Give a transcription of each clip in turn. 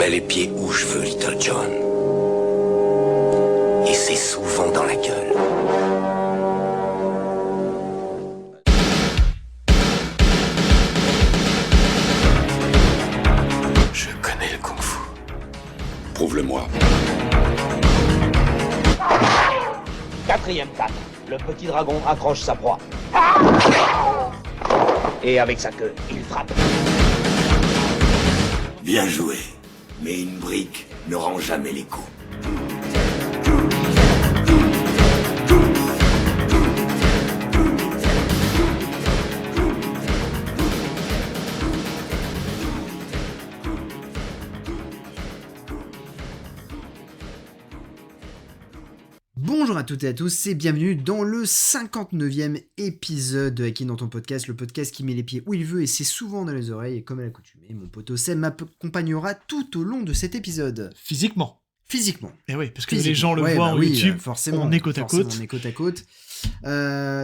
mets les pieds où je veux, Little John. Et c'est souvent dans la gueule. Je connais le kung-fu. Prouve-le-moi. 4e 4. Le petit dragon accroche sa proie. Et avec sa queue, il frappe. Bien joué. Mais une brique ne rend jamais les coups. Bonjour à toutes et à tous et bienvenue dans le 59e épisode de Hacking dans ton podcast, le podcast qui met les pieds où il veut et c'est souvent dans les oreilles et comme à l'accoutumée, mon poteau Seb m'accompagnera tout au long de cet épisode. Physiquement. Et oui, parce que les gens le voient en YouTube, forcément, on est côte à côte. On est côte à côte.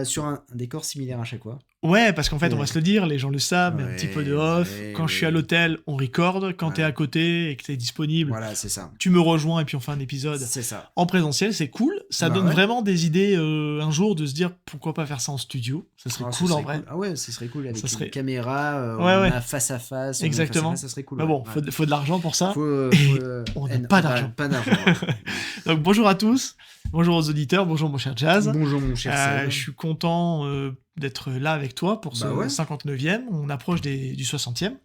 Sur un décor similaire à chaque fois. Ouais, parce qu'en fait, Ouais. on va se le dire, les gens le savent, mais un petit peu de off. Quand je suis à l'hôtel, on recorde. Quand Ouais. t'es à côté et que t'es disponible, Voilà, c'est ça. tu me rejoins et puis on fait un épisode C'est ça. en présentiel. C'est cool. Ça Bah donne ouais. vraiment des idées un jour de se dire pourquoi pas faire ça en studio. Ça serait Ah, ça cool en serait vrai. cool. Ah ouais, ça serait cool avec Ça serait- une caméra, Ouais, on ouais. a face à face. on est Exactement. face à face, ça serait cool. Mais bon, ouais. faut de l'argent pour ça. Et on n'a pas d'argent. Pas d'argent. Ouais. Donc bonjour à tous. Bonjour aux auditeurs. Bonjour mon cher Jazz. Bonjour mon cher Seb. Je suis content d'être là avec toi pour ce Bah ouais. 59e. On approche du 60e.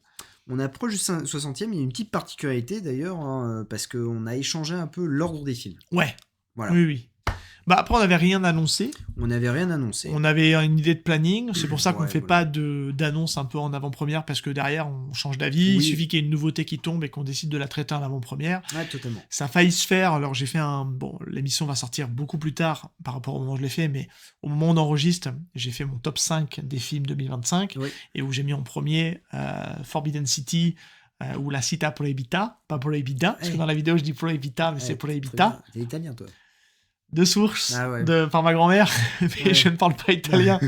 On approche du 60e, il y a une petite particularité d'ailleurs, hein, parce qu'on a échangé un peu l'ordre des films. Ouais. Voilà. Oui. Bah après, on n'avait rien annoncé. On n'avait rien annoncé. On avait une idée de planning. C'est pour ça qu'on ne Ouais, fait voilà. pas d'annonce un peu en avant-première parce que derrière, on change d'avis. Oui. Il suffit qu'il y ait une nouveauté qui tombe et qu'on décide de la traiter en avant-première. Ouais, totalement. Ça a failli se faire. Alors, j'ai fait Bon, l'émission va sortir beaucoup plus tard par rapport au moment où je l'ai fait, mais au moment où on enregistre, j'ai fait mon top 5 des films 2025 Oui. et où j'ai mis en premier Forbidden City ou La Città Proibita, pas Proibida, parce que Hey. dans la vidéo, je dis Proibita, mais c'est Ouais, Proibita. très bien. T'es italien, toi. De source Ah ouais. par ma grand-mère, mais Ouais. je ne parle pas italien,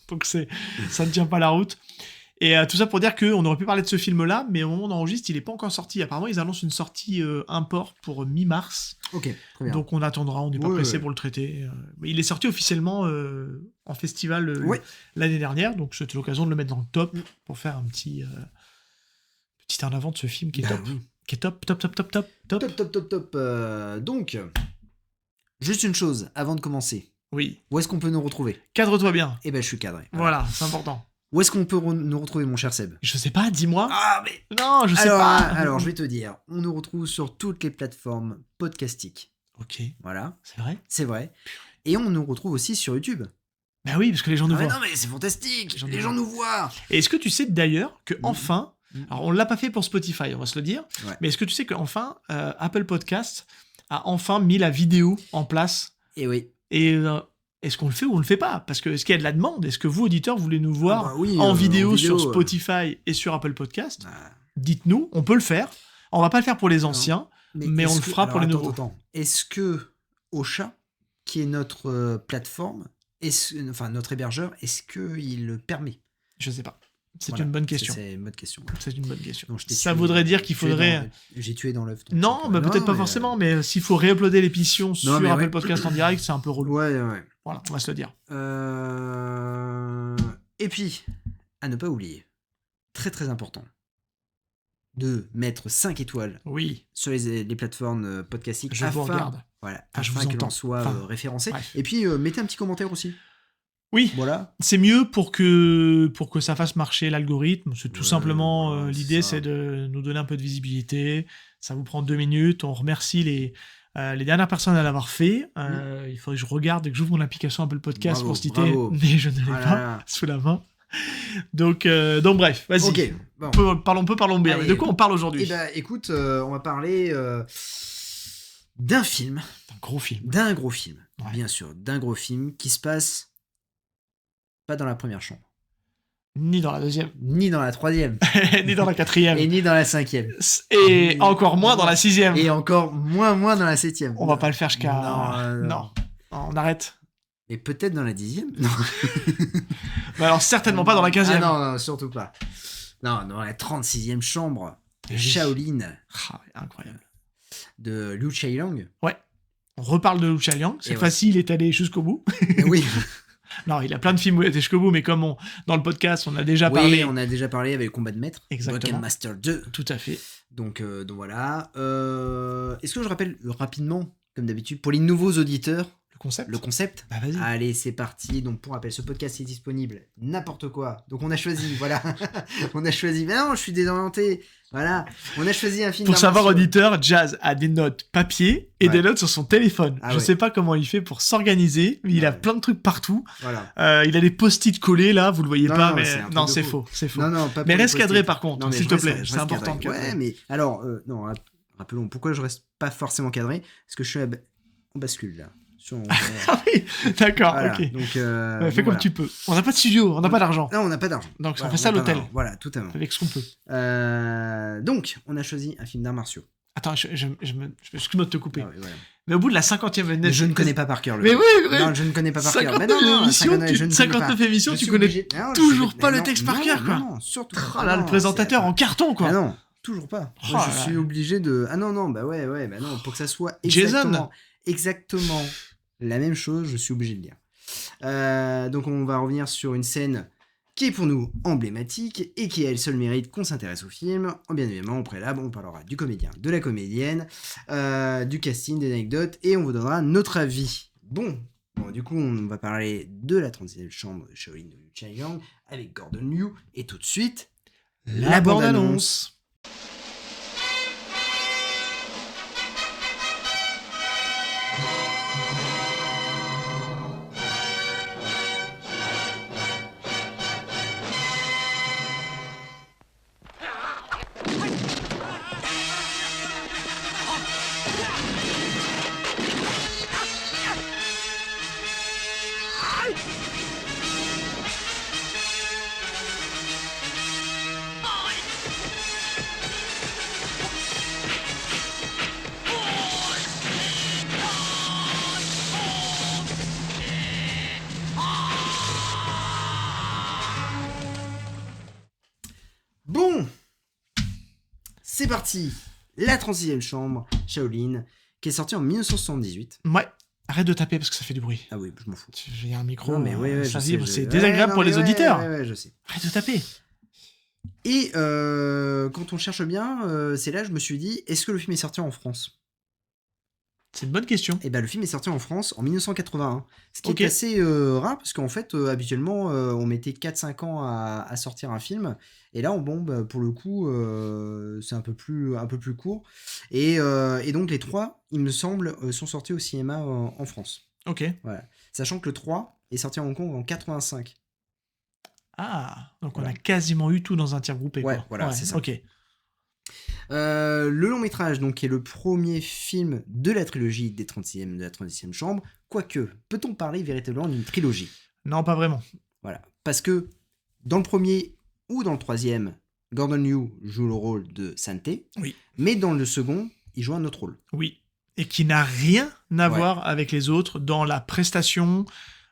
donc ça ne tient pas la route. Et tout ça pour dire qu'on aurait pu parler de ce film-là, mais au moment où on enregistre, il n'est pas encore sorti. Apparemment, ils annoncent une sortie import pour mi-mars, Ok, très bien. donc on attendra, on n'est pas Ouais, pressé ouais. pour le traiter. Mais il est sorti officiellement en festival Ouais. l'année dernière, donc c'était l'occasion de le mettre dans le top Mm. pour faire un petit en avant de ce film qui est Bah top. oui. Qui est top. Top. Donc, juste une chose avant de commencer. Oui, Où est-ce qu'on peut nous retrouver? cadre-toi bien. Eh ben, je suis cadré. Voilà, c'est important. Où est-ce qu'on peut nous retrouver, mon cher Seb? Je sais pas, dis-moi. Ah, mais Non, je sais alors, pas. alors, je vais te dire, on nous retrouve sur toutes les plateformes podcastiques. Ok, Voilà, c'est vrai. c'est vrai. Et on nous retrouve aussi sur YouTube. Bah oui, parce que les gens nous Ah, mais voient. non, mais c'est fantastique! gens Les nous gens voient. nous voient! Et est-ce que tu sais d'ailleurs que Mhm. enfin, Mhm. alors on l'a pas fait pour Spotify, on va se le dire, Ouais. mais est-ce que tu sais qu'enfin Apple Podcast a enfin mis la vidéo en place Et oui. et est-ce qu'on le fait ou on le fait pas? Parce que est-ce qu'il y a de la demande? Est-ce que vous auditeurs voulez nous voir Ah bah oui, en vidéo vidéo, sur Spotify et sur Apple Podcast? Ah, Dites-nous, on peut le faire. On va pas le faire pour les anciens. Mais est-ce on le fera pour les nouveaux. Attends. Est-ce que Ocha, qui est notre plateforme, enfin notre hébergeur, est-ce qu'il le permet? Je sais pas. C'est Voilà. une bonne question. C'est une bonne question. C'est une bonne question. Non, je t'ai Ça tué. voudrait dire qu'il Tué faudrait. J'ai tué dans l'œuf. donc Non, c'est mais pas- peut-être Non, pas mais, forcément, mais s'il faut réuploader l'émission sur mais Apple ouais. Podcast en direct, c'est un peu relou. Ouais. Voilà, on va se le dire. Et puis, à ne pas oublier, très très important, de mettre 5 étoiles Oui, sur les plateformes podcastiques je vous regarde. voilà, Enfin, je afin vous que entends. l'on soit Enfin, référencé. bref. Et puis, mettez un petit commentaire aussi. Oui, Voilà. c'est mieux pour que ça fasse marcher l'algorithme. C'est tout Ouais, simplement voilà, l'idée, c'est ça. c'est de nous donner un peu de visibilité. Ça vous prend 2 minutes. On remercie les dernières personnes à l'avoir fait. Il faudrait que je regarde et que j'ouvre mon application Apple Podcast Bravo, pour citer, bravo. mais je ne l'ai Ah là pas là. sous la main. Donc bref, vas-y. Ok. Bon. Parlons bien. Allez. Mais de quoi on parle aujourd'hui? Eh ben, écoute, on va parler d'un film, Un gros film. d'un gros film, Ouais. bien sûr, d'un gros film qui se passe pas dans la première chambre, Ni dans la deuxième, ni dans la troisième, ni dans la quatrième, et ni dans la cinquième, et encore moins dans la sixième. et encore moins dans la septième. On va pas le faire jusqu'à... Non, Non, on arrête. Et peut-être dans la 10e. Non. Mais alors certainement pas dans la 15e. Ah non, surtout pas. Non, dans la 36e chambre. Oui. Shaolin Ah, ouais, incroyable. de Liu Chiang. Ouais. On reparle de Liu Xiaoliang. Cette Et fois-ci, il est allé jusqu'au bout. Oui, Non, il a plein de films où il était jusqu'au bout, mais comme dans le podcast, on a déjà oui, parlé. on a déjà parlé avec Combat de Maître. Exactement. Broken Master 2. Tout à fait. Donc voilà. Est-ce que je rappelle rapidement, comme d'habitude, pour les nouveaux auditeurs, Le concept. le concept? Bah, vas-y. Allez, c'est parti. Donc, pour rappel, ce podcast est disponible n'importe quoi. Donc, on a choisi, voilà. On a choisi. Mais non, je suis désorienté. Voilà. On a choisi un film. Pour d'arts savoir, martiaux. auditeur, Jazz a des notes papier et Ouais. des notes sur son téléphone. Ah Je ouais. sais pas comment il fait pour s'organiser, mais il a Ouais. plein de trucs partout. Voilà. Il a des post-it collés là, vous le voyez Non, pas, non, mais c'est un truc non, de c'est fou. faux, c'est faux. Non, non, pas Mais pour les reste cadré post-it. par contre, Non, mais s'il je te reste- plaît, je c'est reste important de cadré. cadrer. Ouais, mais alors, non, rappelons, pourquoi je reste pas forcément cadré? Parce que je suis en bascule là. Ah oui, d'accord, Voilà. ok. Donc, Fais donc comme voilà. tu peux. On n'a pas de studio, on n'a pas d'argent. Non, on n'a pas d'argent. Donc Voilà, on fait ça à n'a pas l'hôtel, d'argent. Voilà, totalement. avec ce qu'on peut. Donc, on a choisi un film d'arts martiaux. Attends, excuse-moi de te couper. Ah ouais, voilà. Mais au bout de la 50e Mais je ne connais pas par cœur le Mais film. oui, Non, je ne connais pas par cœur. 59 Mais non, émissions, 59, je ne connais pas. 59 émissions, Je tu suis connais obligé- non, je toujours suis- pas mais le non, texte par non, cœur, quoi. Non, surtout pas. Oh là, Non, le présentateur c'est- en carton, quoi. Ah non, toujours pas. Oh Moi, là je là. suis obligé de. Ah non, non, bah ouais, bah non, pour que ça soit Jason. exactement la même chose, je suis obligé de lire. Donc, on va revenir sur une scène qui est pour nous emblématique et qui a le seul mérite qu'on s'intéresse au film. Bien évidemment, au préalable, on parlera du comédien, de la comédienne, du casting, des anecdotes et on vous donnera notre avis. Bon, du coup, on va parler de la 36e chambre de Shaolin de Liu Chiang avec Gordon Liu et tout de suite, La bande-annonce. Bon, c'est parti. La 36e chambre, Shaolin, qui est sortie en 1978. Ouais, arrête de taper parce que ça fait du bruit. Ah oui, je m'en fous. J'ai un micro, Non, mais ouais, ça je sais, vibre, je- c'est ouais, désagréable non, pour mais les ouais, auditeurs. Ouais, je sais. Arrête de taper. Et quand on cherche bien, c'est là que je me suis dit, est-ce que le film est sorti en France? C'est une bonne question. Et ben le film est sorti en France en 1981. Ce qui Ok. est assez rare, parce qu'en fait, habituellement, on mettait 4-5 ans à sortir un film. Et là, pour le coup, c'est un peu plus court. Et donc, les trois, il me semble, sont sortis au cinéma en France. Ok. Voilà. Sachant que le 3 est sorti à Hong Kong en 85. Ah, donc on Voilà. a quasiment eu tout dans un tir groupé. Ouais, quoi. voilà, c'est ça. Ok. Le long métrage, donc, est le premier film de la trilogie de la 36e chambre. Quoique, peut-on parler véritablement d'une trilogie? Non, pas vraiment. Voilà. Parce que dans le premier ou dans le troisième, Gordon Liu joue le rôle de Santé. Oui. Mais dans le second, il joue un autre rôle. Oui. Et qui n'a rien à Ouais. voir avec les autres dans la prestation,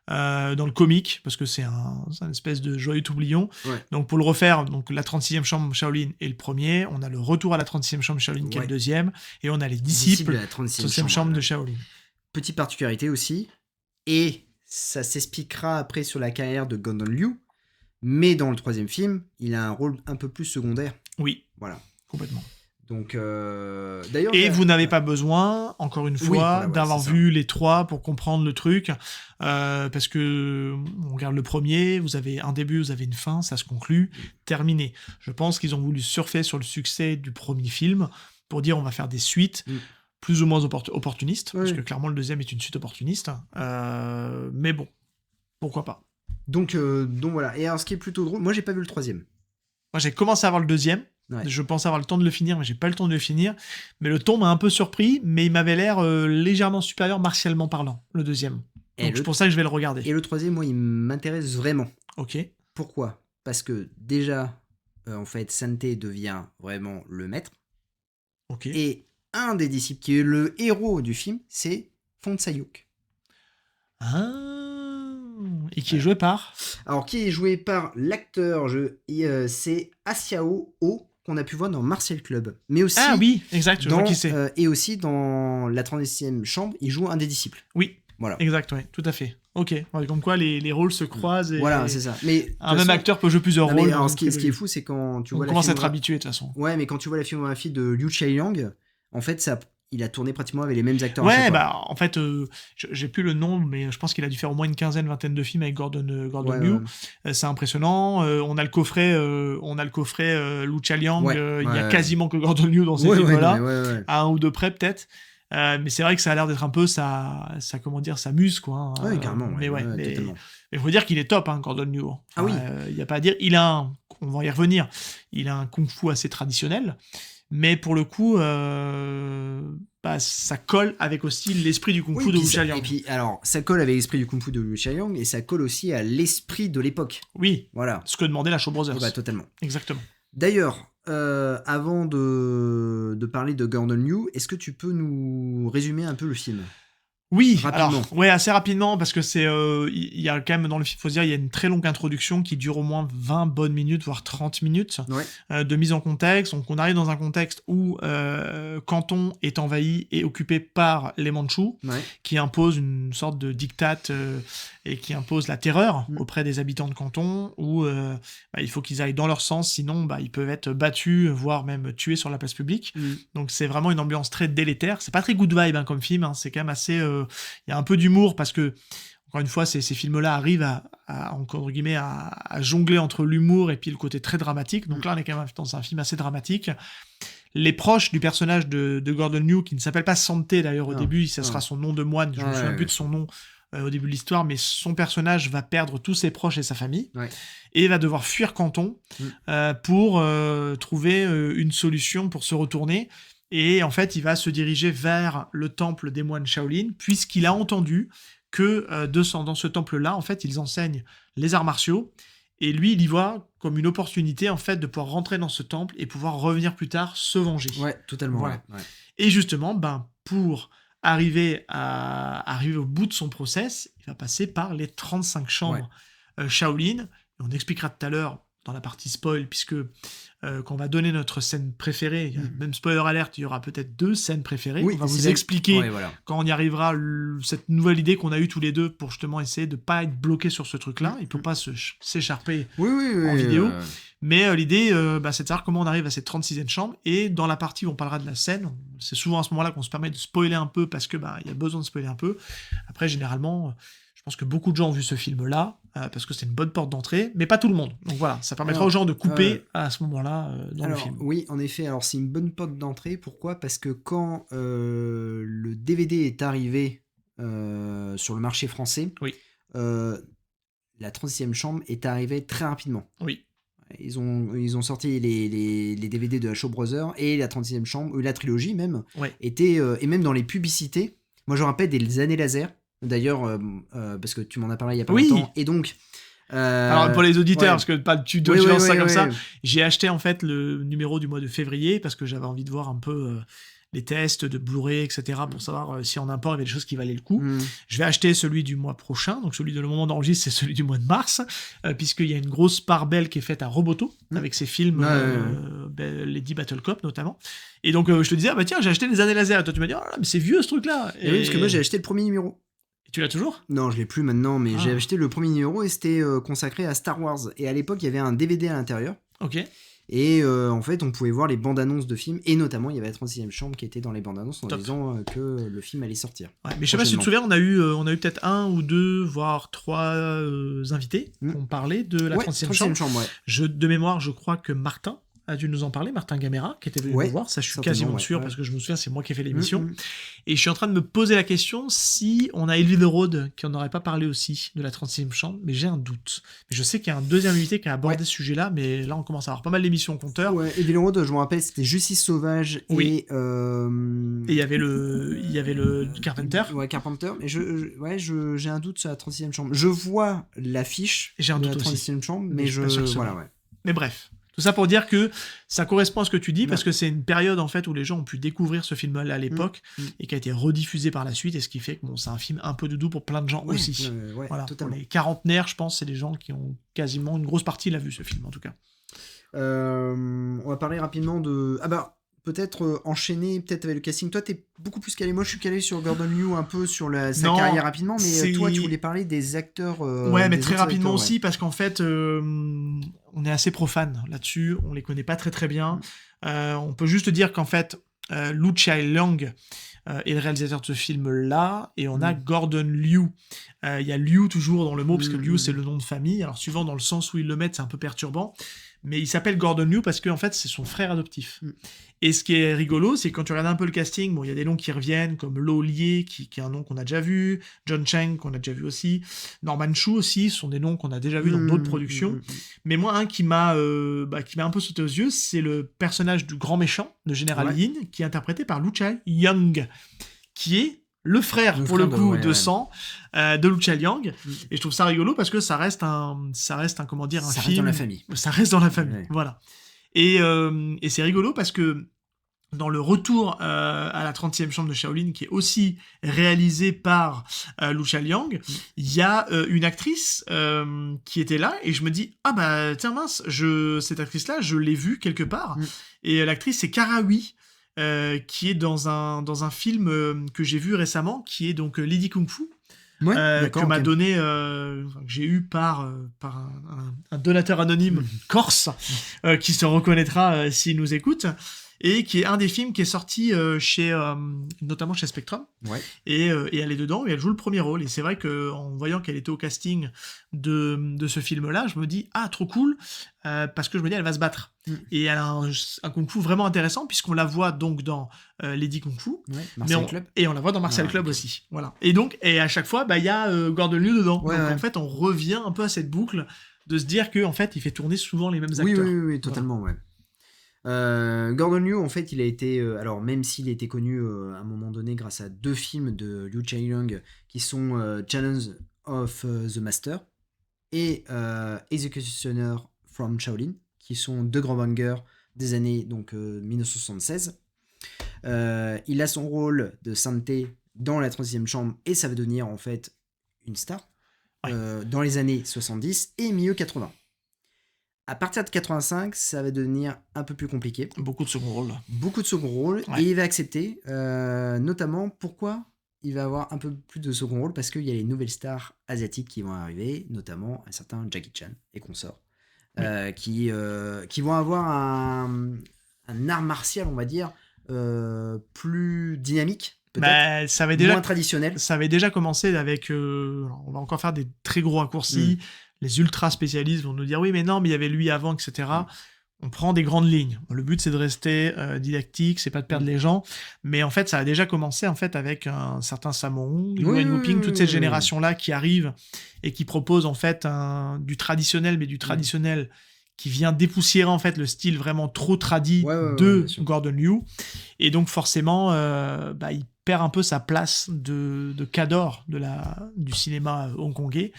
dans le comique, parce que c'est un espèce de joyeux toublion. Ouais. Donc pour le refaire, donc la 36e chambre Shaolin est le premier, on a le retour à la 36e chambre Shaolin qui est Ouais. le deuxième, et on a les Disciple disciples de de la 36e 36e chambre de Shaolin. Petite particularité aussi, et ça s'expliquera après sur la carrière de Gordon Liu, mais dans le troisième film, il a un rôle un peu plus secondaire. Oui, Voilà. complètement. Donc, d'ailleurs... Et vous n'avez pas besoin, encore une fois, voilà, ouais, d'avoir c'est ça. vu les trois pour comprendre le truc, parce que on regarde le premier, vous avez un début, vous avez une fin, ça se conclut, terminé. Je pense qu'ils ont voulu surfer sur le succès du premier film pour dire on va faire des suites Mm. plus ou moins opportunistes, parce Oui. que clairement le deuxième est une suite opportuniste, mais bon, pourquoi pas. Donc voilà. Et alors, ce qui est plutôt drôle, moi, j'ai pas vu le troisième. Moi j'ai commencé à voir le deuxième, Ouais. je pensais avoir le temps de le finir, mais j'ai pas eu le temps de le finir. Mais le ton m'a un peu surpris, mais il m'avait l'air légèrement supérieur martialement parlant, le deuxième. Et Donc le- c'est pour ça que je vais le regarder. Et le troisième, moi, il m'intéresse vraiment. Ok. Pourquoi? Parce que déjà, en fait, Santé devient vraiment le maître. Ok. Et un des disciples qui est le héros du film, c'est Fong Sayuk. Ah. Et qui est joué par. Alors, qui est joué par l'acteur, c'est Asiao Oh. qu'on a pu voir dans Martial Club. Mais aussi, Ah oui, exact, je vois qui c'est. et aussi dans La 36e chambre, il joue un des disciples. Oui, Voilà. exact, ouais, tout à fait. Ok, ouais, comme quoi les rôles se croisent et Voilà, c'est ça. Mais un même acteur peut jouer plusieurs non, mais rôles. alors, hein, ce qui est fou, c'est quand tu on vois la commence à être filmographie- habitué de toute façon. Ouais, mais quand tu vois la filmographie de Liu Chiang, en fait, il a tourné pratiquement avec les mêmes acteurs. à chaque Ouais, fois. bah en fait, j'ai plus le nom, mais je pense qu'il a dû faire au moins une quinzaine, vingtaine de films avec Gordon Ouais, Liu. ouais. C'est impressionnant. On a le coffret Lu Chiang. Ouais, Il y a ouais. quasiment que Gordon Liu dans ces Ouais, films-là. non, mais ouais. À un ou deux près peut-être. Mais c'est vrai que ça a l'air d'être un peu sa muse, quoi. Hein. Ouais, carrément. Mais ouais, mais totalement. il faut dire qu'il est top, hein, Gordon Liu. Ah oui. Il n'y a pas à dire. On va y revenir, il a un kung-fu assez traditionnel, mais pour le coup, ça colle avec aussi l'esprit du kung-fu Oui, de puis Wu ça- Xiaoliang. Et puis, alors, ça colle avec l'esprit du kung-fu de Liu Chiang et ça colle aussi à l'esprit de l'époque. Oui, Voilà. ce que demandait la Shaw Brothers. Bah, totalement. Exactement. D'ailleurs, avant de parler de Gordon Liu, est-ce que tu peux nous résumer un peu le film ? Oui, Rapidement. alors, ouais, assez rapidement, parce que c'est, il y a quand même dans le film, faut se dire, il y a une très longue introduction qui dure au moins 20 bonnes minutes, voire 30 minutes, Ouais. de mise en contexte. Donc, on arrive dans un contexte où Canton est envahi et occupé par les Mandchous, Ouais. qui imposent une sorte de diktat et qui impose la terreur Mm. auprès des habitants de Canton, où il faut qu'ils aillent dans leur sens, sinon ils peuvent être battus, voire même tués sur la place publique. Mm. Donc c'est vraiment une ambiance très délétère. C'est pas très good vibe comme film, hein. C'est quand même assez... Il y a un peu d'humour parce que, encore une fois, ces films-là arrivent entre guillemets, à jongler entre l'humour et puis le côté très dramatique. Donc là, on est quand même dans un film assez dramatique. Les proches du personnage de Gordon Liu, qui ne s'appelle pas Santé d'ailleurs au Non, début, ça non. sera son nom de moine, je me souviens plus de son nom au début de l'histoire, mais son personnage va perdre tous ses proches et sa famille, Ouais. et va devoir fuir Canton pour trouver une solution pour se retourner. Et en fait, il va se diriger vers le temple des moines Shaolin, puisqu'il a entendu que dans ce temple-là, en fait, ils enseignent les arts martiaux. Et lui, il y voit comme une opportunité, en fait, de pouvoir rentrer dans ce temple et pouvoir revenir plus tard se venger. Ouais, totalement. Voilà. Ouais. Et justement, pour arriver au bout de son process, il va passer par les 35 chambres Shaolin. Et on expliquera tout à l'heure dans la partie spoil, puisque quand on va donner notre scène préférée, même spoiler alert, il y aura peut-être 2 scènes préférées. Oui, on va c'est vous la- expliquer Ouais, voilà. quand on y arrivera cette nouvelle idée qu'on a eue tous les deux pour justement essayer de pas être bloqué sur ce truc-là. Il peut pas s'écharper. Oui, en vidéo. Mais l'idée, c'est de savoir comment on arrive à cette 36e chambre. Et dans la partie où on parlera de la scène, c'est souvent à ce moment-là qu'on se permet de spoiler un peu parce que il y a besoin de spoiler un peu. Après, généralement, je pense que beaucoup de gens ont vu ce film-là parce que c'est une bonne porte d'entrée, mais pas tout le monde. Donc voilà, ça permettra aux gens de couper à ce moment-là dans le film. Oui, en effet. Alors, c'est une bonne porte d'entrée. Pourquoi ? Parce que quand le DVD est arrivé sur le marché français, Oui. La 36e chambre est arrivée très rapidement. Oui. Ils ont sorti les DVD de la Shaw Brothers et la 36e chambre, la trilogie même, était, et même dans les publicités. Moi, je me rappelle des années laser, d'ailleurs, parce que tu m'en as parlé il y a pas longtemps. Et donc... Alors, pour les auditeurs, parce que tu lances ça comme ça, ouais. j'ai acheté en fait le numéro du mois de février parce que j'avais envie de voir un peu... les tests de Blu-ray, etc., pour savoir si en import il y avait des choses qui valaient le coup. Je vais acheter celui du mois prochain, donc celui de le moment d'enregistre, c'est celui du mois de mars, puisqu'il y a une grosse part belle qui est faite à Roboto, avec ses films, Lady Battle Cop notamment. Et donc je te disais, tiens, j'ai acheté les années laser, et toi tu m'as dit, oh là, mais c'est vieux ce truc-là. Et oui, parce que moi j'ai acheté le premier numéro. Et tu l'as toujours ? Non, je l'ai plus maintenant, mais j'ai acheté le premier numéro et c'était consacré à Star Wars. Et à l'époque, il y avait un DVD à l'intérieur. Ok. Et en fait, on pouvait voir les bandes annonces de films, et notamment, il y avait la 36e chambre qui était dans les bandes annonces en disant que le film allait sortir. Ouais, mais je sais pas si tu te souviens, on a eu peut-être 1 ou 2, voire 3 invités qui ont parlé de la 36e chambre. De mémoire, je crois que Martin a dû nous en parler, Martin Gamera, qui était venu nous voir, ça je suis quasiment sûr, parce que je me souviens, c'est moi qui ai fait l'émission. Et je suis en train de me poser la question si on a Elvin Road, qui en aurait pas parlé aussi de la 36e chambre, mais j'ai un doute. Mais je sais qu'il y a un deuxième invité qui a abordé ce sujet-là, mais là on commence à avoir pas mal d'émissions au compteur. Ouais, Elvin Road, je me rappelle, c'était Justice Sauvage et... Et il y avait le Carpenter. Ouais, Carpenter, mais j'ai un doute sur la 36e chambre. Je vois l'affiche de la 36e chambre, mais Mais bref. Tout ça pour dire que ça correspond à ce que tu dis, parce que c'est une période en fait où les gens ont pu découvrir ce film-là à l'époque et qui a été rediffusé par la suite, et ce qui fait que c'est un film un peu doudou pour plein de gens aussi. Voilà, pour les quarantenaires, je pense, c'est des gens qui ont quasiment une grosse partie l'a vu ce film en tout cas. On va parler rapidement de... peut-être enchaîner peut-être avec le casting. Toi, t'es beaucoup plus calé. Moi, je suis calé sur Gordon Liu, un peu sur sa Non, carrière rapidement, mais c'est- toi, tu voulais parler des acteurs. Ouais, mais des très autres rapidement acteurs, aussi, parce qu'en fait, on est assez profane là-dessus, on les connaît pas très très bien. On peut juste dire qu'en fait, Lu Chai-Leung est le réalisateur de ce film-là, et on a Gordon Liu. Il y a Liu toujours dans le mot, parce que Liu, c'est le nom de famille. Alors, suivant dans le sens où ils le mettent, c'est un peu perturbant. Mais il s'appelle Gordon Liu parce qu'en fait, c'est son frère adoptif. Et ce qui est rigolo, c'est que quand tu regardes un peu le casting, bon, il y a des noms qui reviennent, comme Lo Lie, qui est un nom qu'on a déjà vu, John Cheng, qu'on a déjà vu aussi, Norman Chu aussi, ce sont des noms qu'on a déjà vus dans d'autres productions. Mais moi, un qui m'a un peu sauté aux yeux, c'est le personnage du grand méchant, de Général Yin, qui est interprété par Lu Chai-Leung, qui est le frère, pour le coup, de sang de Lu Chai-Leung. Et je trouve ça rigolo parce que ça reste un comment dire, un Ça film... reste dans la famille. Ça reste dans la famille, Ouais. voilà. Et c'est rigolo parce que dans le retour à la 30e chambre de Shaolin, qui est aussi réalisé par Lu Chai-Leung, il y a une actrice qui était là, et je me dis, ah bah tiens mince, cette actrice-là, je l'ai vue quelque part. Et l'actrice, c'est Kara Hui, qui est dans un film que j'ai vu récemment, qui est donc Lady Kung Fu, que m'a donné, que j'ai eu par un donateur anonyme corse, qui se reconnaîtra s'il nous écoute, et qui est un des films qui est sorti notamment chez Spectrum. Et elle est dedans, et elle joue le premier rôle. Et c'est vrai qu'en voyant qu'elle était au casting de ce film-là, je me dis, ah, trop cool, parce que je me dis, elle va se battre. Et elle a un kung-fu vraiment intéressant, puisqu'on la voit donc dans Lady Kung Fu, Club. et on la voit dans Martial Club aussi. Voilà. Et donc, à chaque fois, il y a Gordon Liu dedans. Donc en fait, on revient un peu à cette boucle de se dire qu'en fait, il fait tourner souvent les mêmes acteurs. Oui, totalement, voilà. Gordon Liu, en fait, il a été, alors même s'il a été connu à un moment donné grâce à 2 films de Liu Chai-Leung qui sont Challenge of the Master et Executioner from Shaolin, qui sont 2 grands bangers des années 1976. Il a son rôle de Santé dans la 30e chambre, et ça va devenir en fait une star dans les années 70 et milieu 80. À partir de 85, ça va devenir un peu plus compliqué. Beaucoup de second rôle. Et il va accepter, notamment pourquoi il va avoir un peu plus de second rôle, parce qu'il y a les nouvelles stars asiatiques qui vont arriver, notamment un certain Jackie Chan et consorts, qui vont avoir un art martial, on va dire, plus dynamique, peut-être, moins traditionnel. Ça avait déjà commencé avec... on va encore faire des très gros raccourcis. Les ultra spécialistes vont nous dire oui mais non mais il y avait lui avant, etc. On prend des grandes lignes. Le but c'est de rester didactique, c'est pas de perdre les gens, mais en fait ça a déjà commencé en fait avec un certain Sammo Hung, Nguyen Wu Ping, toute cette génération là qui arrive et qui propose en fait du traditionnel, mais du traditionnel qui vient dépoussiérer en fait le style vraiment trop tradi de Gordon Liu, et donc forcément il perd un peu sa place de cadre du cinéma hongkongais.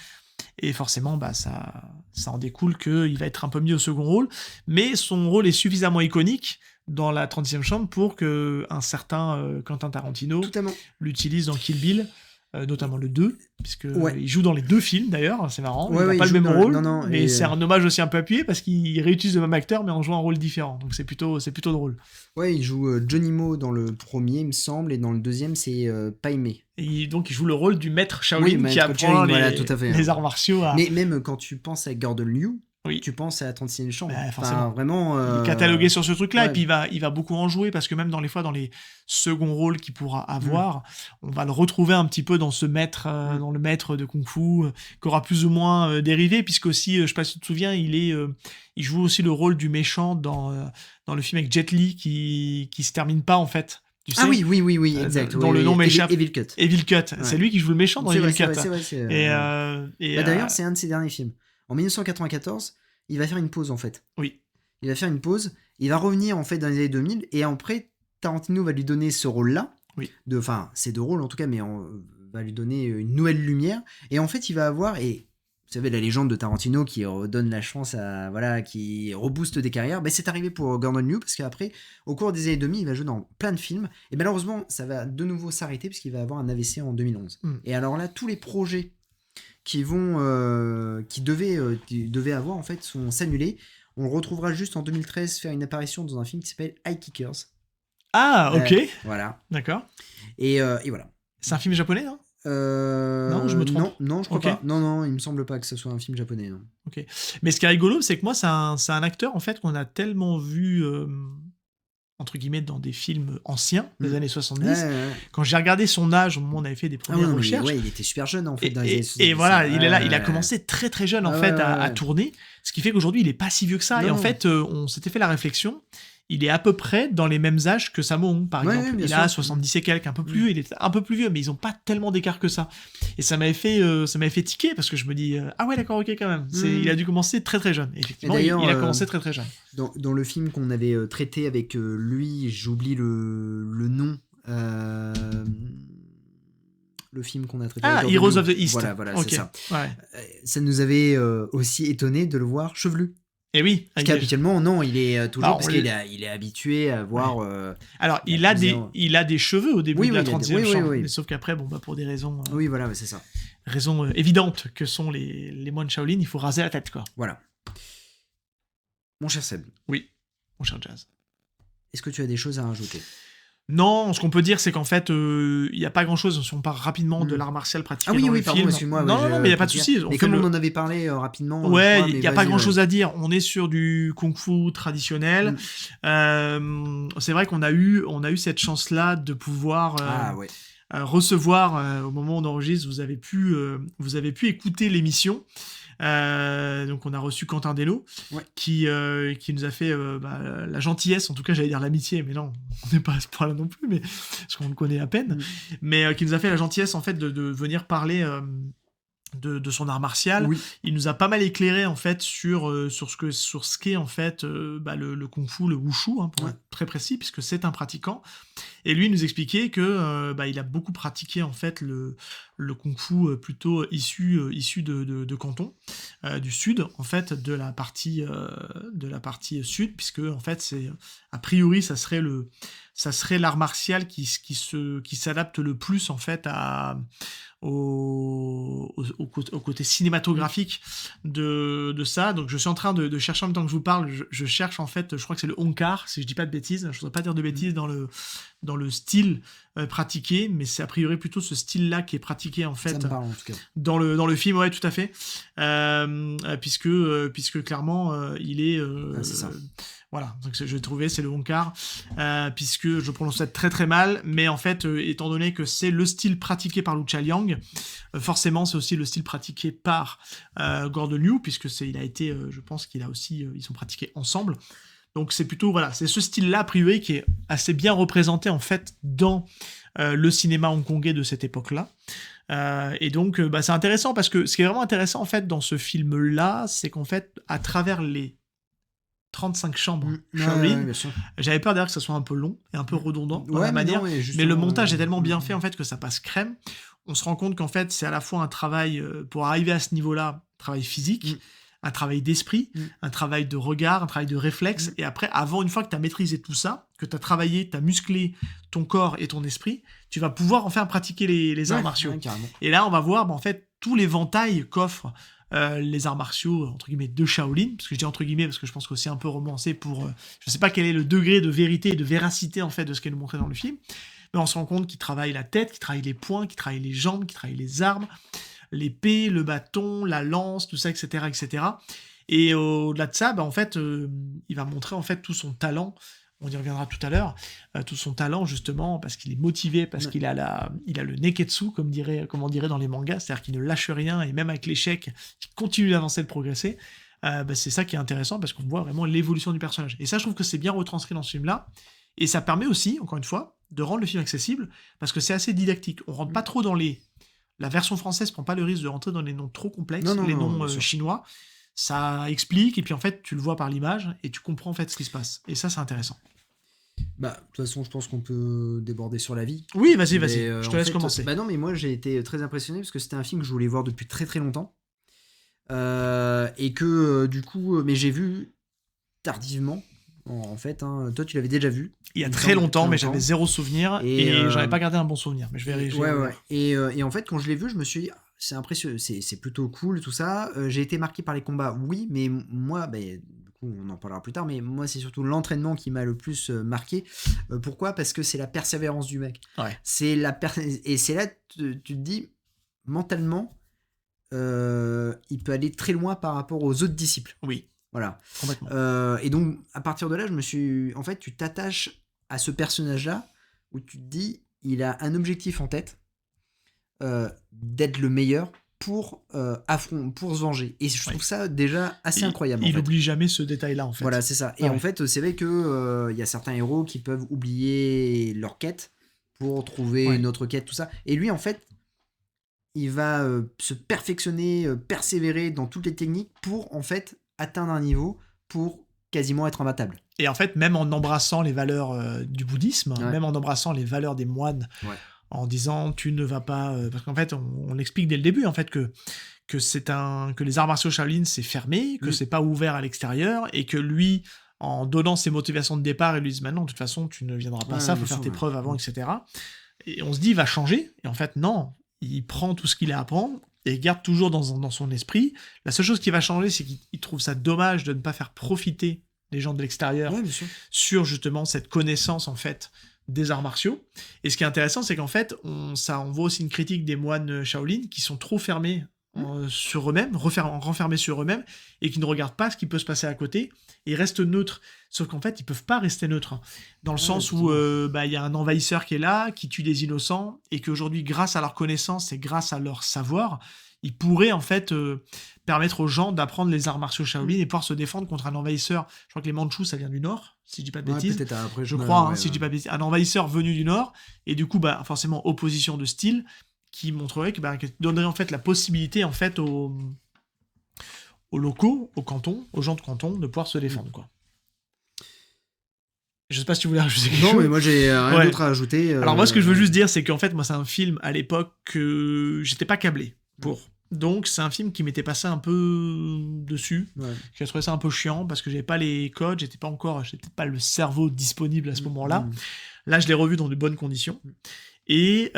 Et forcément, ça en découle qu'il va être un peu mis au second rôle. Mais son rôle est suffisamment iconique dans la 30e chambre pour qu'un certain Quentin Tarantino l'utilise dans Kill Bill, notamment le 2, puisqu'il joue dans les 2 films d'ailleurs, c'est marrant. Il n'a pas le même rôle, mais c'est un hommage aussi un peu appuyé parce qu'il réutilise le même acteur mais en jouant un rôle différent. Donc c'est plutôt drôle. Ouais, il joue Johnny Mo dans le premier, il me semble, et dans le deuxième, c'est Pai Mei. Et donc il joue le rôle du maître Shaolin qui apprend les arts martiaux. Mais même quand tu penses à Gordon Liu, tu penses à la 36e chambre. Forcément. Vraiment. Il est catalogué sur ce truc-là, et puis il va beaucoup en jouer, parce que même dans les seconds rôles qu'il pourra avoir, on va le retrouver un petit peu dans ce maître, dans le maître de Kung Fu, qui aura plus ou moins dérivé, puisque aussi, je sais pas si tu te souviens, il joue aussi le rôle du méchant dans le film avec Jet Li, qui se termine pas en fait. Tu sais, oui, exact. Dont le nom m'échappe. Evil Cut. C'est lui qui joue le méchant dans Evil Cut. C'est vrai. D'ailleurs, c'est un de ses derniers films. En 1994, il va faire une pause, en fait. Oui. Il va faire une pause, il va revenir, en fait, dans les années 2000, et après, Tarantino va lui donner ce rôle-là. Enfin, ces 2 rôles, en tout cas, mais on va lui donner une nouvelle lumière. Et en fait, il va avoir... Et vous savez, la légende de Tarantino qui redonne la chance à... Voilà, qui rebooste des carrières. C'est arrivé pour Gordon Liu, parce qu'après, au cours des années 2000, il va jouer dans plein de films. Et malheureusement, ça va de nouveau s'arrêter, puisqu'il va avoir un AVC en 2011. Et alors là, tous les projets qui devaient avoir en fait sont s'annuler. On le retrouvera juste en 2013 faire une apparition dans un film qui s'appelle High Kickers. Ah, ok. Voilà. D'accord. Et voilà. C'est un film japonais, non? Non, je me trompe. Non, je crois Ok. pas. Non, il me semble pas que ce soit un film japonais. Non. Ok. Mais ce qui est rigolo, c'est que moi, c'est un acteur, en fait, qu'on a tellement vu, entre guillemets, dans des films anciens des années 70. Ouais. Quand j'ai regardé son âge, au moment où on avait fait des premières non, mais recherches, ouais, il était super jeune en fait dans les années 70. et voilà, il est là, il a Ouais. commencé très très jeune en fait à tourner, ce qui fait qu'aujourd'hui il est pas si vieux que ça. Non, et en non. fait, on s'était fait la réflexion, il est à peu près dans les mêmes âges que Sammo Hung par Ouais, exemple. bien Il sûr. a 70 et quelques, un peu plus vieux, il est un peu plus vieux, mais ils ont pas tellement d'écart que ça. Et ça m'avait fait tiquer parce que je me dis ah ouais d'accord, ok, quand même. Il a dû commencer très très jeune. Et effectivement, Et il d'ailleurs, a commencé très très jeune. Dans le film qu'on avait traité avec lui, j'oublie le nom. Le film qu'on a traité. Ah, avec Heroes of the East. Voilà, Ok. c'est ça. Ouais. Ça nous avait aussi étonné de le voir chevelu. Et oui. Parce qu'habituellement, non, il est toujours Alors, parce qu'il il est habitué à voir. Alors, il il a a plusieurs- des cheveux au début Oui, de la oui, il a des- 30e oui, chambre. oui. Mais sauf qu'après, bon, bah, pour des raisons, Oui, voilà, c'est ça. évidentes que sont les moines Shaolin, il faut raser la tête, quoi. Voilà. Mon cher Seb, Oui, mon cher Jazz. est-ce que tu as des choses à rajouter? Non, ce qu'on peut dire, c'est qu'en fait, il n'y a pas grand-chose si on part rapidement de l'art martial pratiqué Ah oui, dans le pardon, film. excuse-moi. Non, mais il n'y a pas de souci. Mais comme on en avait parlé rapidement. Ouais, il il n'y a pas grand-chose à dire. On est sur du kung-fu traditionnel. C'est vrai qu'on a eu cette chance-là de pouvoir recevoir, au moment où on enregistre, vous avez pu écouter l'émission. Donc on a reçu Quentin Dello qui nous a fait la gentillesse, en tout cas j'allais dire l'amitié, mais non, on n'est pas à ce point-là non plus, mais parce qu'on le connaît à peine, mais qui nous a fait la gentillesse en fait de venir parler de son art martial. Oui. Il nous a pas mal éclairé en fait sur ce qu'est en fait le kung-fu, le wushu, hein, pour être très précis, puisque c'est un pratiquant. Et lui il nous expliquait que il a beaucoup pratiqué en fait le kung-fu plutôt issu de Canton, du sud en fait de la partie sud, puisque en fait c'est a priori ça serait l'art martial qui s'adapte le plus en fait au côté cinématographique de ça. Donc je suis en train de chercher en même temps que je vous parle, je cherche en fait, je crois que c'est le Onkar, si je dis pas de bêtises, je voudrais pas dire de bêtises dans le style pratiqué, mais c'est a priori plutôt ce style-là qui est pratiqué en fait Ça me parle, en tout cas. dans le film, ouais, tout à fait, puisque clairement il est c'est ça. voilà, donc je vais trouver, c'est le Onkar, puisque je prononce ça très très mal, mais en fait, étant donné que c'est le style pratiqué par Lu Chaliang, forcément c'est aussi le style pratiqué par Gordon Liu, puisque il a été, je pense qu'il a aussi, ils sont pratiqués ensemble. Donc c'est plutôt, voilà, c'est ce style-là, a priori, qui est assez bien représenté en fait dans le cinéma hongkongais de cette époque-là. Et donc c'est intéressant parce que ce qui est vraiment intéressant en fait dans ce film-là, c'est qu'en fait, à travers les 35 chambres Shaolin, bien sûr. j'avais peur d'ailleurs que ça soit un peu long et un peu redondant dans la mais manière, non, mais le montage est tellement bien fait en fait que ça passe crème. On se rend compte qu'en fait c'est à la fois un travail pour arriver à ce niveau-là, travail physique, un travail d'esprit, un travail de regard, un travail de réflexe, et après, une fois que tu as maîtrisé tout ça, que tu as travaillé, tu as musclé ton corps et ton esprit, tu vas pouvoir enfin pratiquer les arts martiaux. Et là, on va voir en fait tout l'éventail qu'offrent les arts martiaux, entre guillemets, de Shaolin, parce que je dis entre guillemets, parce que je pense que c'est un peu romancé pour... je sais pas quel est le degré de vérité et de véracité, en fait, de ce qu'elle nous montrait dans le film, mais on se rend compte qu'il travaille la tête, qu'il travaille les poings, qu'il travaille les jambes, qu'il travaille les armes, l'épée, le bâton, la lance, tout ça, etc., etc. Et au-delà de ça, en fait, il va montrer en fait tout son talent. On y reviendra tout à l'heure. Tout son talent justement parce qu'il est motivé, parce qu'il a le neketsu, comme on dirait dans les mangas, c'est-à-dire qu'il ne lâche rien et même avec l'échec, il continue d'avancer, de progresser. C'est ça qui est intéressant parce qu'on voit vraiment l'évolution du personnage. Et ça, je trouve que c'est bien retranscrit dans ce film-là. Et ça permet aussi, encore une fois, de rendre le film accessible parce que c'est assez didactique. On rentre pas trop dans la version française prend pas le risque de rentrer dans les noms trop complexes, les noms chinois. Ça explique, et puis en fait, tu le vois par l'image, et tu comprends en fait ce qui se passe. Et ça, c'est intéressant. De toute façon, je pense qu'on peut déborder sur la vie. Oui, vas-y, je te laisse commencer. Non, mais moi, j'ai été très impressionné, parce que c'était un film que je voulais voir depuis très très longtemps. Et que, du coup, mais j'ai vu tardivement, en fait. Hein. Toi, tu l'avais déjà vu. Il y a très longtemps, mais j'avais zéro souvenir, et j'en avais pas gardé un bon souvenir. Mais je vais Ouais. Et en fait, quand je l'ai vu, je me suis dit, c'est impressionnant, c'est plutôt cool, tout ça. J'ai été marqué par les combats, oui, mais moi, du coup, on en parlera plus tard, mais moi, c'est surtout l'entraînement qui m'a le plus marqué. Pourquoi ? Parce que c'est la persévérance du mec. Ouais. Et c'est là, tu te dis, mentalement, il peut aller très loin par rapport aux autres disciples. Oui, Voilà. complètement. Et donc, à partir de là, en fait, tu t'attaches à ce personnage-là où tu te dis, il a un objectif en tête, d'être le meilleur pour se venger. Et je trouve ça déjà assez incroyable. Il en fait. n'oublie jamais ce détail-là, en fait. Voilà, c'est ça. Et Ouais. en fait, c'est vrai que y a certains héros qui peuvent oublier leur quête pour trouver une autre quête, tout ça. Et lui, en fait, il va se perfectionner, persévérer dans toutes les techniques pour, en fait, atteindre un niveau pour quasiment être imbattable. Et en fait, même en embrassant les valeurs du bouddhisme, même en embrassant les valeurs des moines, en disant tu ne vas pas... parce qu'en fait, on explique dès le début en fait que les arts martiaux Shaolin, c'est fermé, que c'est pas ouvert à l'extérieur, et que lui, en donnant ses motivations de départ, il lui dit maintenant, de toute façon, tu ne viendras pas ça, faut faire tes preuves avant, etc. Et on se dit, il va changer, et en fait, non, il prend tout ce qu'il a à apprendre, et il garde toujours dans son esprit. La seule chose qui va changer, c'est qu'il trouve ça dommage de ne pas faire profiter les gens de l'extérieur sur justement cette connaissance, en fait, des arts martiaux. Et ce qui est intéressant, c'est qu'en fait, on voit aussi une critique des moines Shaolin qui sont trop fermés sur eux-mêmes, renfermés sur eux-mêmes, et qui ne regardent pas ce qui peut se passer à côté, et restent neutres. Sauf qu'en fait, ils peuvent pas rester neutres, dans le sens où y a un envahisseur qui est là, qui tue des innocents, et qu'aujourd'hui, grâce à leur connaissance et grâce à leur savoir, ils pourraient en fait permettre aux gens d'apprendre les arts martiaux Shaolin et pouvoir se défendre contre un envahisseur. Je crois que les Mandchous, ça vient du Nord, si je dis pas de bêtises. Après, je crois, si je dis pas de bêtises. Un envahisseur venu du Nord, et du coup, forcément, opposition de style, qui montrerait qui donnerait en fait la possibilité en fait aux locaux, aux cantons, aux gens de canton de pouvoir se défendre, quoi. Je sais pas si tu voulais rajouter quelque chose. Non, mais moi j'ai rien d'autre à ajouter. Alors moi, ce que je veux juste dire, c'est qu'en fait, moi, c'est un film à l'époque que j'étais pas câblé pour. Donc c'est un film qui m'était passé un peu dessus. J'ai trouvé ça un peu chiant parce que j'avais pas les codes, j'étais peut-être pas le cerveau disponible à ce moment-là. Là, je l'ai revu dans de bonnes conditions. Et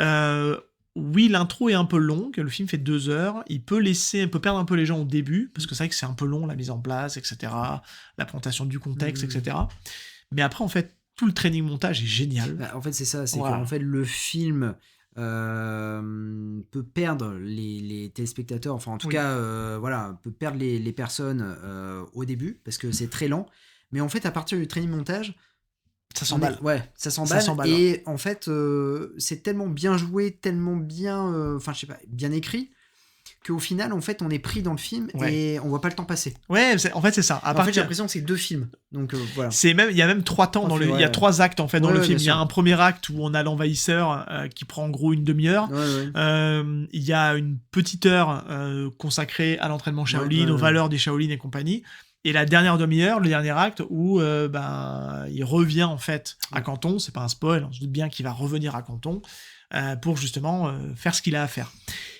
oui, l'intro est un peu longue, le film fait 2 heures, il peut perdre un peu les gens au début, parce que c'est vrai que c'est un peu long, la mise en place, etc., la présentation du contexte, etc. Mais après, en fait, tout le training montage est génial. En fait, c'est ça, c'est qu'en fait, le film peut perdre les téléspectateurs, enfin en tout cas, peut perdre les personnes au début, parce que c'est très lent, mais en fait, à partir du training montage, ça s'emballe. Ça s'emballe. Et en fait, c'est tellement bien joué, tellement bien, bien écrit, qu'au final, en fait, on est pris dans le film et on voit pas le temps passer. Ouais, en fait, c'est ça. En fait, j'ai l'impression que c'est 2 films. Donc voilà. Il y a même 3 temps il y a 3 actes en fait dans le film. Il y a un premier acte où on a l'envahisseur qui prend en gros une demi-heure. Il y a une petite heure consacrée à l'entraînement Shaolin, aux valeurs des Shaolin et compagnie. Et la dernière demi-heure, le dernier acte, où il revient en fait à Canton, c'est pas un spoil, on se doute bien qu'il va revenir à Canton pour justement faire ce qu'il a à faire.